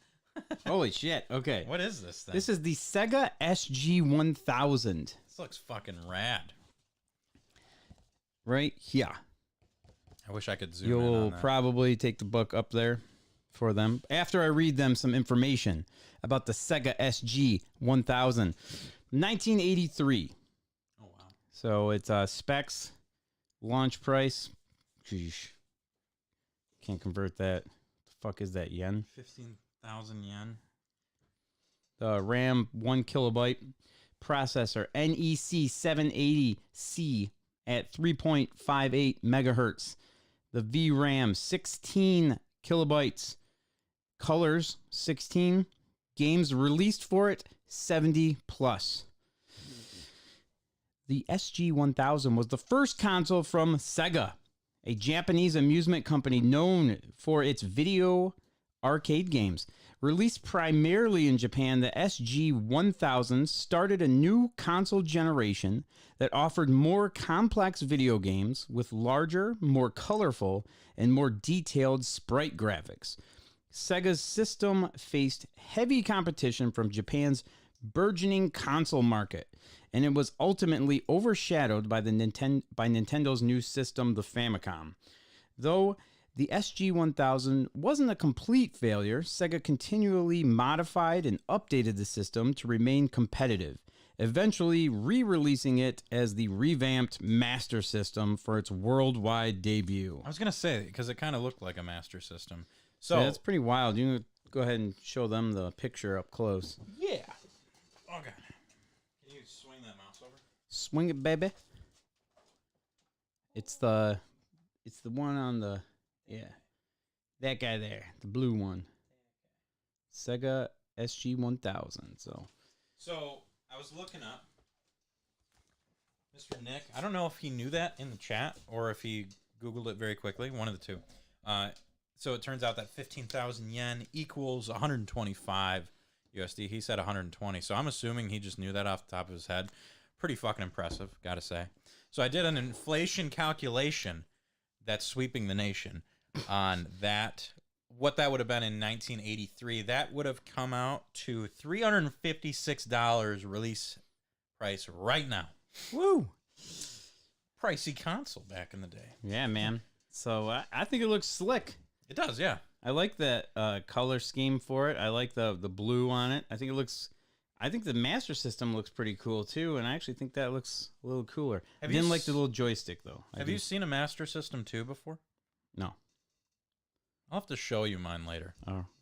Holy shit! Okay, What is this thing? this is the Sega SG-1000 This looks fucking rad. right here. I wish I could zoom in You'll on that. probably take the book up there for them after I read them some information about the Sega SG-1000, 1983. Oh wow. So it's specs, launch price. Sheesh. Can't convert that. The fuck is that, yen? 15,000 yen. The RAM 1 kilobyte, processor NEC 780C at 3.58 megahertz. The VRAM 16 kilobytes. Colors 16. Games released for it 70 plus. The SG-1000 was the first console from Sega, a Japanese amusement company known for its video arcade games. Released primarily in Japan, the SG-1000 started a new console generation that offered more complex video games with larger, more colorful, and more detailed sprite graphics. Sega's system faced heavy competition from Japan's burgeoning console market, and it was ultimately overshadowed by Nintendo's new system, the Famicom. Though the SG-1000 wasn't a complete failure, Sega continually modified and updated the system to remain competitive, eventually re-releasing it as the revamped Master System for its worldwide debut. I was gonna say because it kind of looked like a Master System. So Yeah, that's pretty wild. You can go ahead and show them the picture up close. yeah. Okay. Can you swing that mouse over? Swing it, baby. It's the one on the that guy there, the blue one. Sega SG-1000. So I was looking up Mr. Nick. I don't know if he knew that in the chat or if he Googled it very quickly. One of the two. So it turns out that 15,000 yen equals 125 USD. He said 120. So I'm assuming he just knew that off the top of his head. Pretty fucking impressive, gotta say. So I did an inflation calculation that's sweeping the nation on that. What that would have been in 1983. That would have come out to $356 release price right now. Woo! Pricey console back in the day. Yeah, man. So I think it looks slick. It does, yeah. I like that color scheme for it. I like the blue on it. I think the Master System looks pretty cool too, and I actually think that looks a little cooler. I didn't like the little joystick though. Have you seen a Master System 2 before? No. I'll have to show you mine later.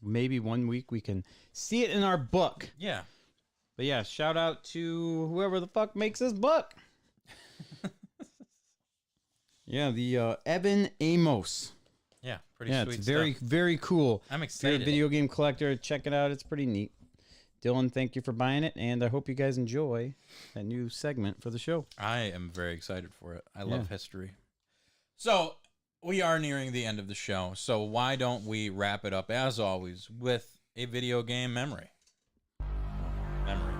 Maybe one week we can see it in our book. Yeah. But yeah, shout out to whoever the fuck makes this book. Yeah, the Evan Amos. Yeah, pretty Yeah, sweet it's very, stuff. very cool. I'm If you're a excited. video game collector, check it out. It's pretty neat. Dylan, thank you for buying it, and I hope you guys enjoy that new segment for the show. I am very excited for it. I love history. So we are nearing the end of the show. So why don't we wrap it up, as always, with a video game memory? Memory.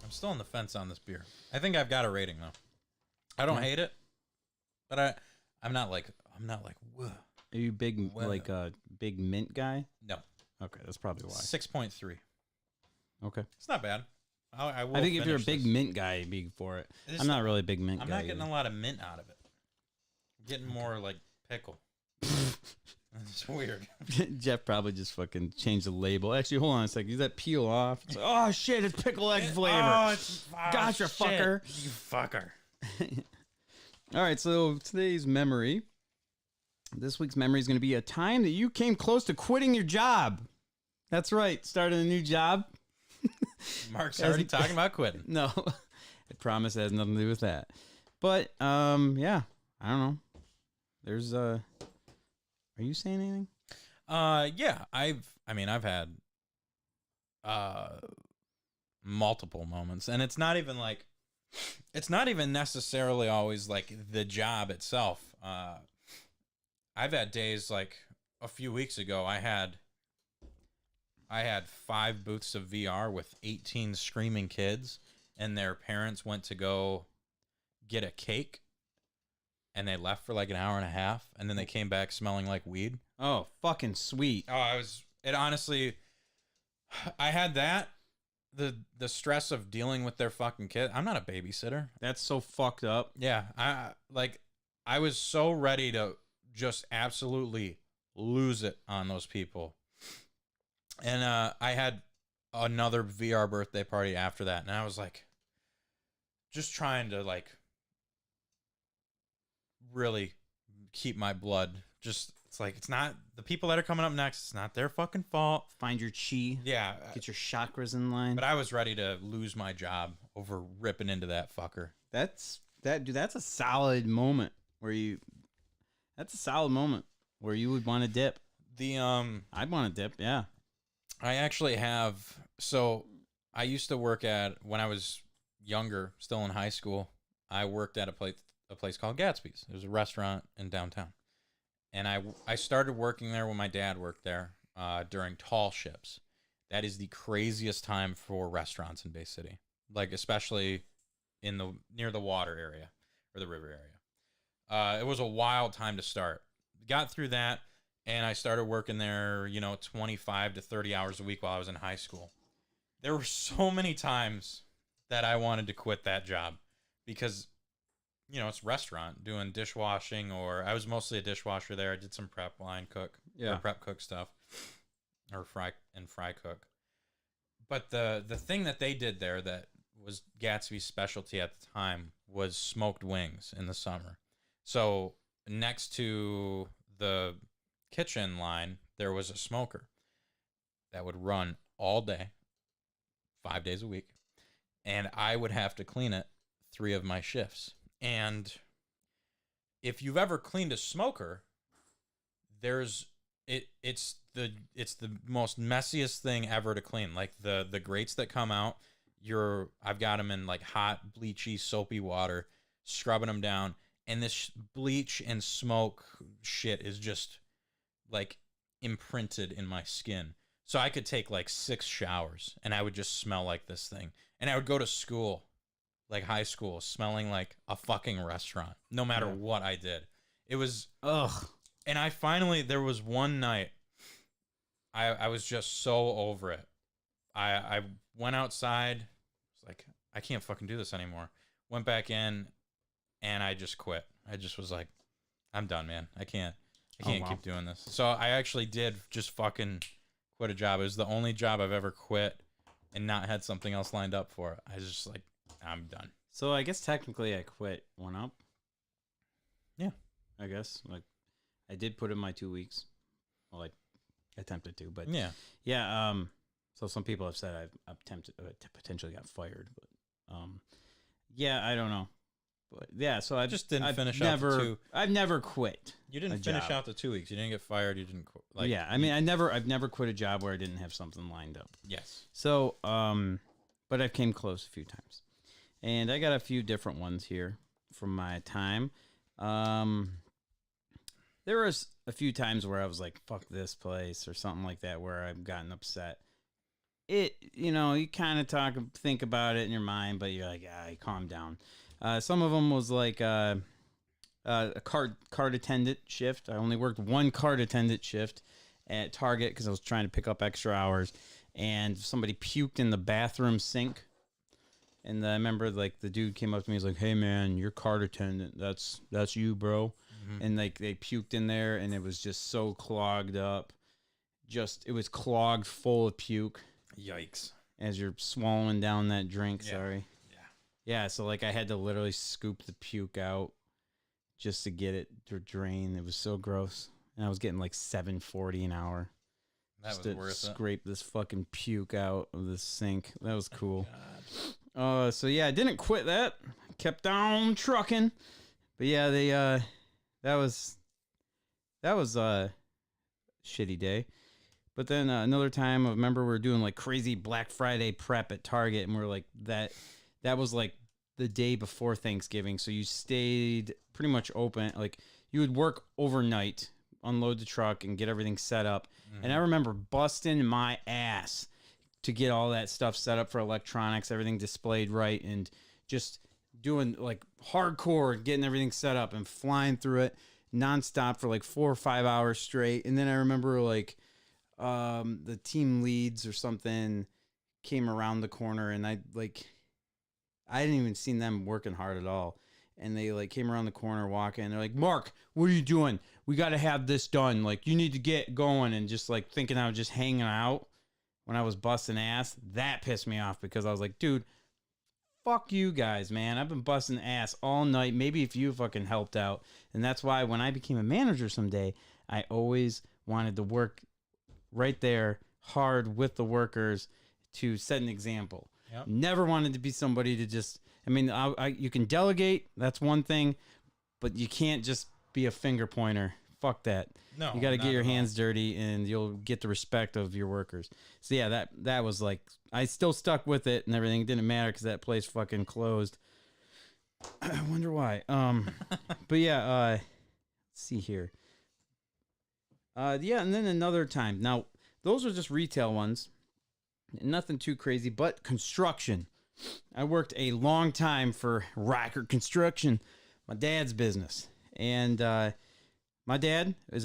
I'm still on the fence on this beer. I think I've got a rating though. I don't hate it, but I'm not like whoa. Are you big like a big mint guy? No. Okay, that's probably why. 6.3. Okay. It's not bad. I will. I think if you're a finish big this. mint guy, you'd be for it. It's I'm not really a big mint I'm guy. not getting a lot of mint out of it. I'm getting more like pickle. It's weird. Jeff probably just fucking changed the label. Actually, hold on a second. Does that peel off? It's like, oh shit, it's pickle egg flavor. Gotcha, shit. fucker. You fucker. All right, so today's memory. This week's memory is going to be a time that you came close to quitting your job. That's right, starting a new job. Mark's already talking about quitting. No, I promise it has nothing to do with that. But yeah, I don't know. There's Are you saying anything? Yeah, I've had multiple moments, and it's not even necessarily always like the job itself. I've had days like a few weeks ago, I had 5 booths of VR with 18 screaming kids, and their parents went to go get a cake, and they left for like an hour and a half, and then they came back smelling like weed. Oh, fucking sweet. Oh, honestly, I had that, the stress of dealing with their fucking kid. I'm not a babysitter. That's so fucked up. Yeah, I was so ready to just absolutely lose it on those people. And I had another VR birthday party after that, and I was like just trying to like really keep my blood. Just, it's like, it's not the people that are coming up next, it's not their fucking fault. Find your chi. Yeah. Get your chakras in line. But I was ready to lose my job over ripping into that fucker. That's a solid moment where you would want to dip. I'd want to dip, yeah. I actually have, so I used to work when I was younger, still in high school, I worked at a place called Gatsby's. It was a restaurant in downtown. And I started working there when my dad worked there during tall ships. That is the craziest time for restaurants in Bay City, like especially near the water area or the river area. It was a wild time to start. Got through that, and I started working there, 25 to 30 hours a week while I was in high school. There were so many times that I wanted to quit that job because, it's restaurant, doing dishwashing, or I was mostly a dishwasher there. I did some prep line cook, or prep cook stuff, or fry cook. But the thing that they did there that was Gatsby's specialty at the time was smoked wings in the summer. So next to the kitchen line, there was a smoker that would run all day, 5 days a week, and I would have to clean it 3 of my shifts. And if you've ever cleaned a smoker, it's the most messiest thing ever to clean. Like the grates that come out, I've got them in like hot, bleachy, soapy water, scrubbing them down, and this bleach and smoke shit is just like imprinted in my skin. So I could take like 6 showers and I would just smell like this thing. And I would go to school, like high school, smelling like a fucking restaurant, no matter what I did. It was, ugh. And there was one night, I was just so over it. I went outside, was like, I can't fucking do this anymore. Went back in, and I just quit. I just was like, I'm done, man. I can't keep doing this. So I actually did just fucking quit a job. It was the only job I've ever quit and not had something else lined up for it. I was just like, I'm done. So I guess technically I quit one up. Yeah. I guess. Like, I did put in my 2 weeks. Well, I attempted to, but yeah. Yeah. So some people have said I've attempted potentially got fired, but Yeah, I don't know. But yeah, so I Just didn't I've finish out never, the 2. I've never quit. You didn't a finish job. out the 2 weeks. You didn't get fired. You didn't quit. Like, yeah, I mean, I've never quit a job where I didn't have something lined up. yes. So, but I've came close a few times, and I got a few different ones here from my time. There was a few times where I was like, "Fuck this place" or something like that, where I've gotten upset. You kind of think about it in your mind, but you're like, calm down. Some of them was like a card attendant shift. I only worked one card attendant shift at Target because I was trying to pick up extra hours, and somebody puked in the bathroom sink. And I remember like the dude came up to me, he's like, "Hey man, you're card attendant. That's you, bro." And like they puked in there, and it was just so clogged up. It was clogged full of puke. Yikes. As you're swallowing down that drink, Yeah. sorry. Yeah. Yeah, so like I had to literally scoop the puke out just to get it to drain. It was so gross. And I was getting like $7.40 an hour. That just was to worth scrape this fucking puke out of the sink. That was cool. God. So yeah, I didn't quit that. Kept on trucking. But yeah, that was a shitty day. But then another time, I remember we were doing like crazy Black Friday prep at Target, and we're like that was like the day before Thanksgiving. So you stayed pretty much open. Like you would work overnight, unload the truck, and get everything set up. And I remember busting my ass to get all that stuff set up for electronics, everything displayed right, and just doing like hardcore, getting everything set up and flying through it nonstop for like 4 or 5 hours straight. And then I remember like the team leads or something came around the corner, and I hadn't even seen them working hard at all. And they like came around the corner walking, and they're like, "Mark, what are you doing? We got to have this done. Like, you need to get going." And just like thinking I was just hanging out when I was busting ass. That pissed me off because I was like, dude, fuck you guys, man. I've been busting ass all night. Maybe if you fucking helped out. And that's why when I became a manager someday, I always wanted to work right there hard with the workers to set an example. Yep. Never wanted to be somebody to just, I mean, you can delegate. That's one thing, but you can't just be a finger pointer. Fuck that. No, you got to not get your at all. hands dirty, and you'll get the respect of your workers. So yeah, that was like, I still stuck with it and everything. It didn't matter because that place fucking closed. I wonder why. But yeah, let's see here. Yeah, and then another time. Now, those are just retail ones. Nothing too crazy, but construction. I worked a long time for Rocker Construction, my dad's business. And my dad is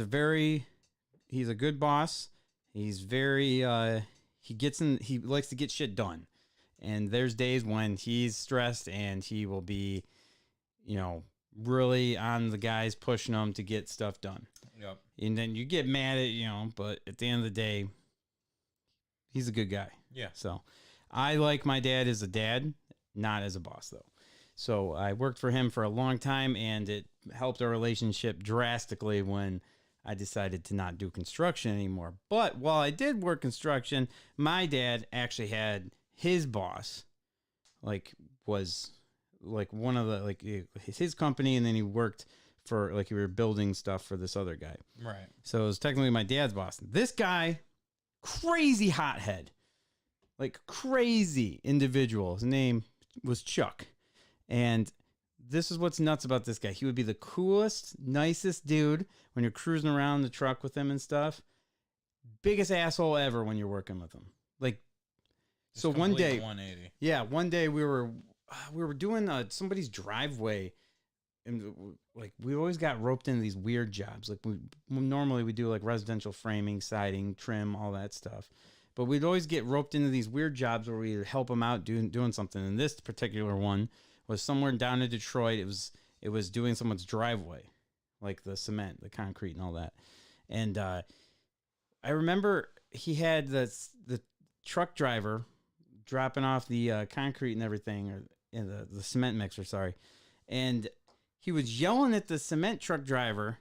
he's a good boss. He's very, he likes to get shit done. And there's days when he's stressed and he will be, really on the guys pushing them to get stuff done. Yep. And then you get mad at, but at the end of the day, he's a good guy. Yeah. So I like my dad as a dad, not as a boss, though. So I worked for him for a long time, and it helped our relationship drastically when I decided to not do construction anymore. But while I did work construction, my dad actually had his boss, was one of the, his company, and then he worked for, we were building stuff for this other guy. Right. So it was technically my dad's boss. This guy, crazy hothead, crazy individual. His name was Chuck. And this is what's nuts about this guy. He would be the coolest, nicest dude when you're cruising around the truck with him and stuff. Biggest asshole ever when you're working with him. So one day, 180. yeah, one day we were doing somebody's driveway, and we always got roped into these weird jobs. Normally we do residential framing, siding, trim, all that stuff. But we'd always get roped into these weird jobs where we'd help them out doing something. And this particular one was somewhere down in Detroit. It was doing someone's driveway, the cement, the concrete, and all that. And I remember he had the truck driver dropping off the concrete and everything, or the cement mixer, sorry. And he was yelling at the cement truck driver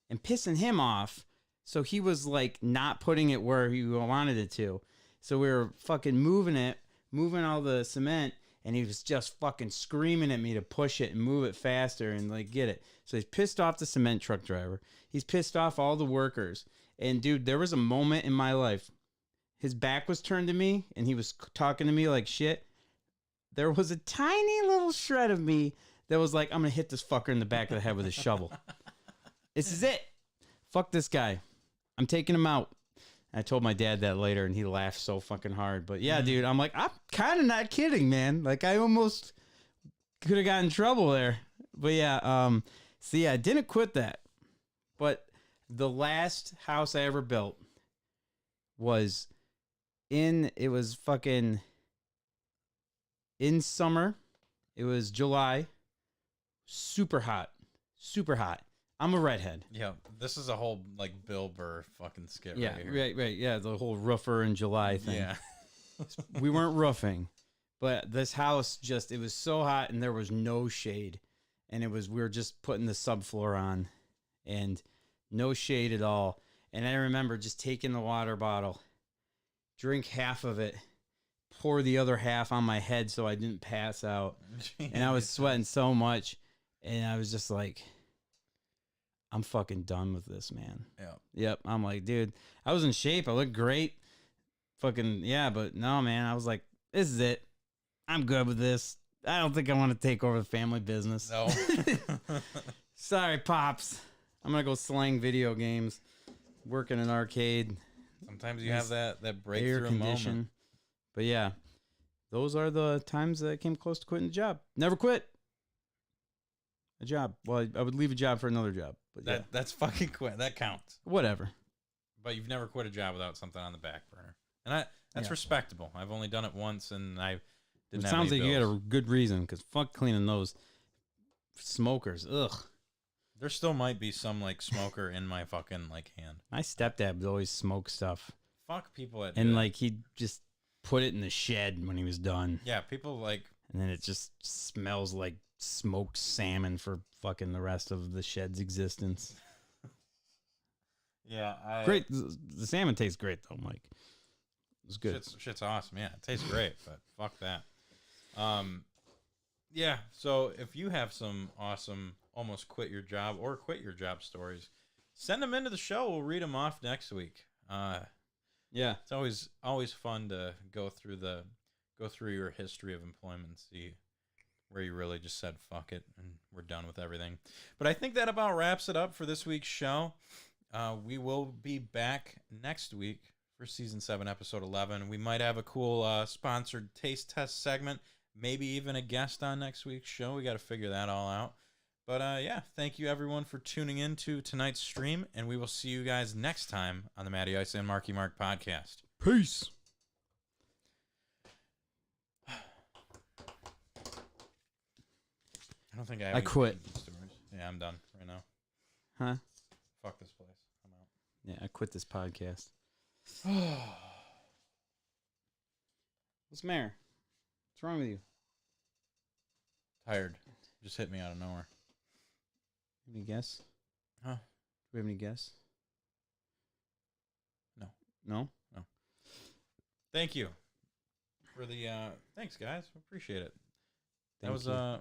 and pissing him off. So he was not putting it where he wanted it to. So we were fucking moving all the cement, and he was just fucking screaming at me to push it and move it faster and like get it. So he's pissed off the cement truck driver. He's pissed off all the workers. And dude, there was a moment in my life. His back was turned to me and he was talking to me like shit. There was a tiny little shred of me that was like, I'm going to hit this fucker in the back of the head with a shovel. This is it. Fuck this guy. I'm taking him out. I told my dad that later, and he laughed so fucking hard. But yeah, dude, I'm like, I'm kind of not kidding, man. Like, I almost could have gotten in trouble there. But yeah, so yeah, I didn't quit that. But the last house I ever built was it was fucking in summer. It was July. Super hot. Super hot. I'm a redhead. Yeah, this is a whole like Bill Burr fucking skit Yeah, right here. right. Yeah, the whole roofer in July thing. Yeah. We weren't roofing, but this house it was so hot and there was no shade. And we were just putting the subfloor on and no shade at all. And I remember just taking the water bottle, drink half of it, pour the other half on my head so I didn't pass out. And I was sweating so much. And I was just like, I'm fucking done with this, man. Yeah. Yep. I'm like, dude, I was in shape. I looked great. Fucking, yeah, but no, man. I was like, this is it. I'm good with this. I don't think I want to take over the family business. No. Sorry, Pops. I'm going to go slang video games, work in an arcade, Sometimes you have that air breakthrough condition. moment. But yeah, those are the times that I came close to quitting the job. Never quit a job. Well, I would leave a job for another job. But yeah, That's fucking quit. That counts. whatever. But you've never quit a job without something on the back burner. And that's Yeah. respectable. I've only done it once, and I didn't It have sounds any like you bills. had a good reason, because fuck cleaning those smokers. Ugh. There still might be some like smoker in my fucking like hand. My stepdad would always smoke stuff, Fuck people that do and that. like he'd just put it in the shed when he was done, Yeah, people like and then it just smells like smoked salmon for fucking the rest of the shed's existence. Great, the salmon tastes great though, Mike. It's good. Shit's awesome. Yeah, it tastes great, but fuck that. Yeah, so if you have some awesome almost quit your job or quit your job stories, send them into the show. We'll read them off next week. Yeah, It's always fun to go through your history of employment and see where you really just said fuck it and we're done with everything. But I think that about wraps it up for this week's show. We will be back next week for season 7, episode 11. We might have a cool sponsored taste test segment, maybe even a guest on next week's show. We got to figure that all out. But yeah, thank you everyone for tuning in to tonight's stream, and we will see you guys next time on the Matty Ice and Marky Mark podcast. peace. I don't think I. I have any quit. stories. Yeah, I'm done right now. Huh? Fuck this place. I'm out. Yeah, I quit this podcast. What's the matter? What's wrong with you? Tired. Just hit me out of nowhere. Any guess? Huh? Do we have any guess? No. No? Thank you for the. Thanks, guys. Appreciate it. Thank That was you.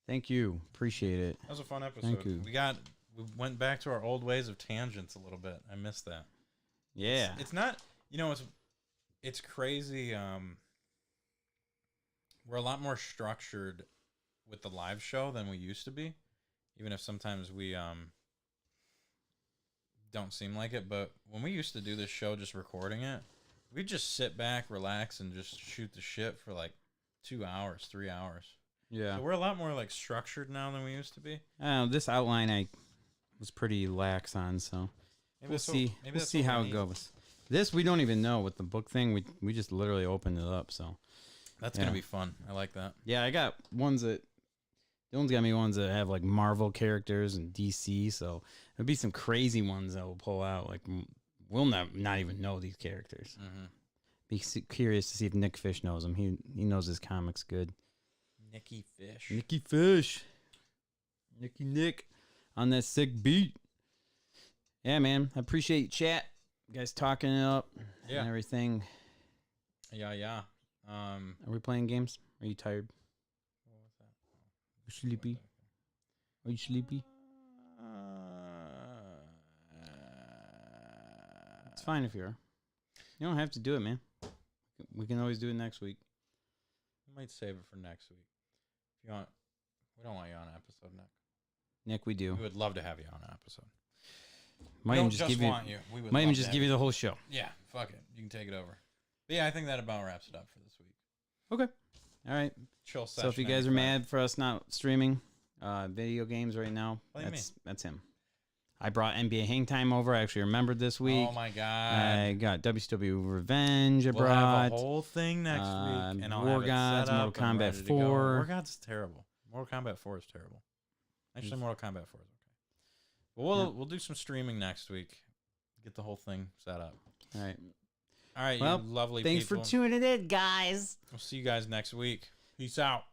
Thank you. Appreciate it. that was a fun episode. you. We went back to our old ways of tangents a little bit. I missed that. Yeah. It's not. It's crazy. We're a lot more structured with the live show than we used to be, even if sometimes we don't seem like it. But when we used to do this show, just recording it, we'd just sit back, relax, and just shoot the shit for like 2 hours, 3 hours. Yeah. So we're a lot more like structured now than we used to be. This outline I was pretty lax on, so Maybe we'll that's what- see. maybe We'll that's see what we how it need. goes. This we don't even know with the book thing. We just literally opened it up. So That's Yeah. gonna be fun. I like that. yeah, I got ones that Dylan's got me ones that have like Marvel characters and DC. So there'll be some crazy ones that we'll pull out. Like we'll not even know these characters. Mm-hmm. Be curious to see if Nick Fish knows them. He knows his comics good. Nicky Fish. Nicky Fish. Nicky Nick on that sick beat. Yeah, man. I appreciate you, chat. You guys talking it up Yeah. and everything. Yeah. Are we playing games? Are you tired? What was that? You sleepy? Are you sleepy? It's fine if you are. You don't have to do it, man. We can always do it next week. We might save it for next week. If you want, we don't want you on an episode, Nick. Nick, we do. We would love to have you on an episode. Might We even don't just just give you. want you. We would Might even love just to give have you the whole show. Yeah, fuck it. You can take it over. But yeah, I think that about wraps it up for this week. Okay. All right. Chill session. So if you guys are mad for us not streaming video games right now, What do you that's him. I brought NBA Hang Time over. I actually remembered this week. Oh my god! I got WCW Revenge. I We'll brought have a whole thing next week, and I'll War have it Gods, set up Mortal and Kombat ready to go. 4. War Gods is terrible. Mortal Kombat 4 is terrible. Actually, Mortal Kombat 4 is okay. But we'll do some streaming next week. Get the whole thing set up. All right. All right, Well, you lovely Thanks people. for tuning in, guys. We'll see you guys next week. Peace out.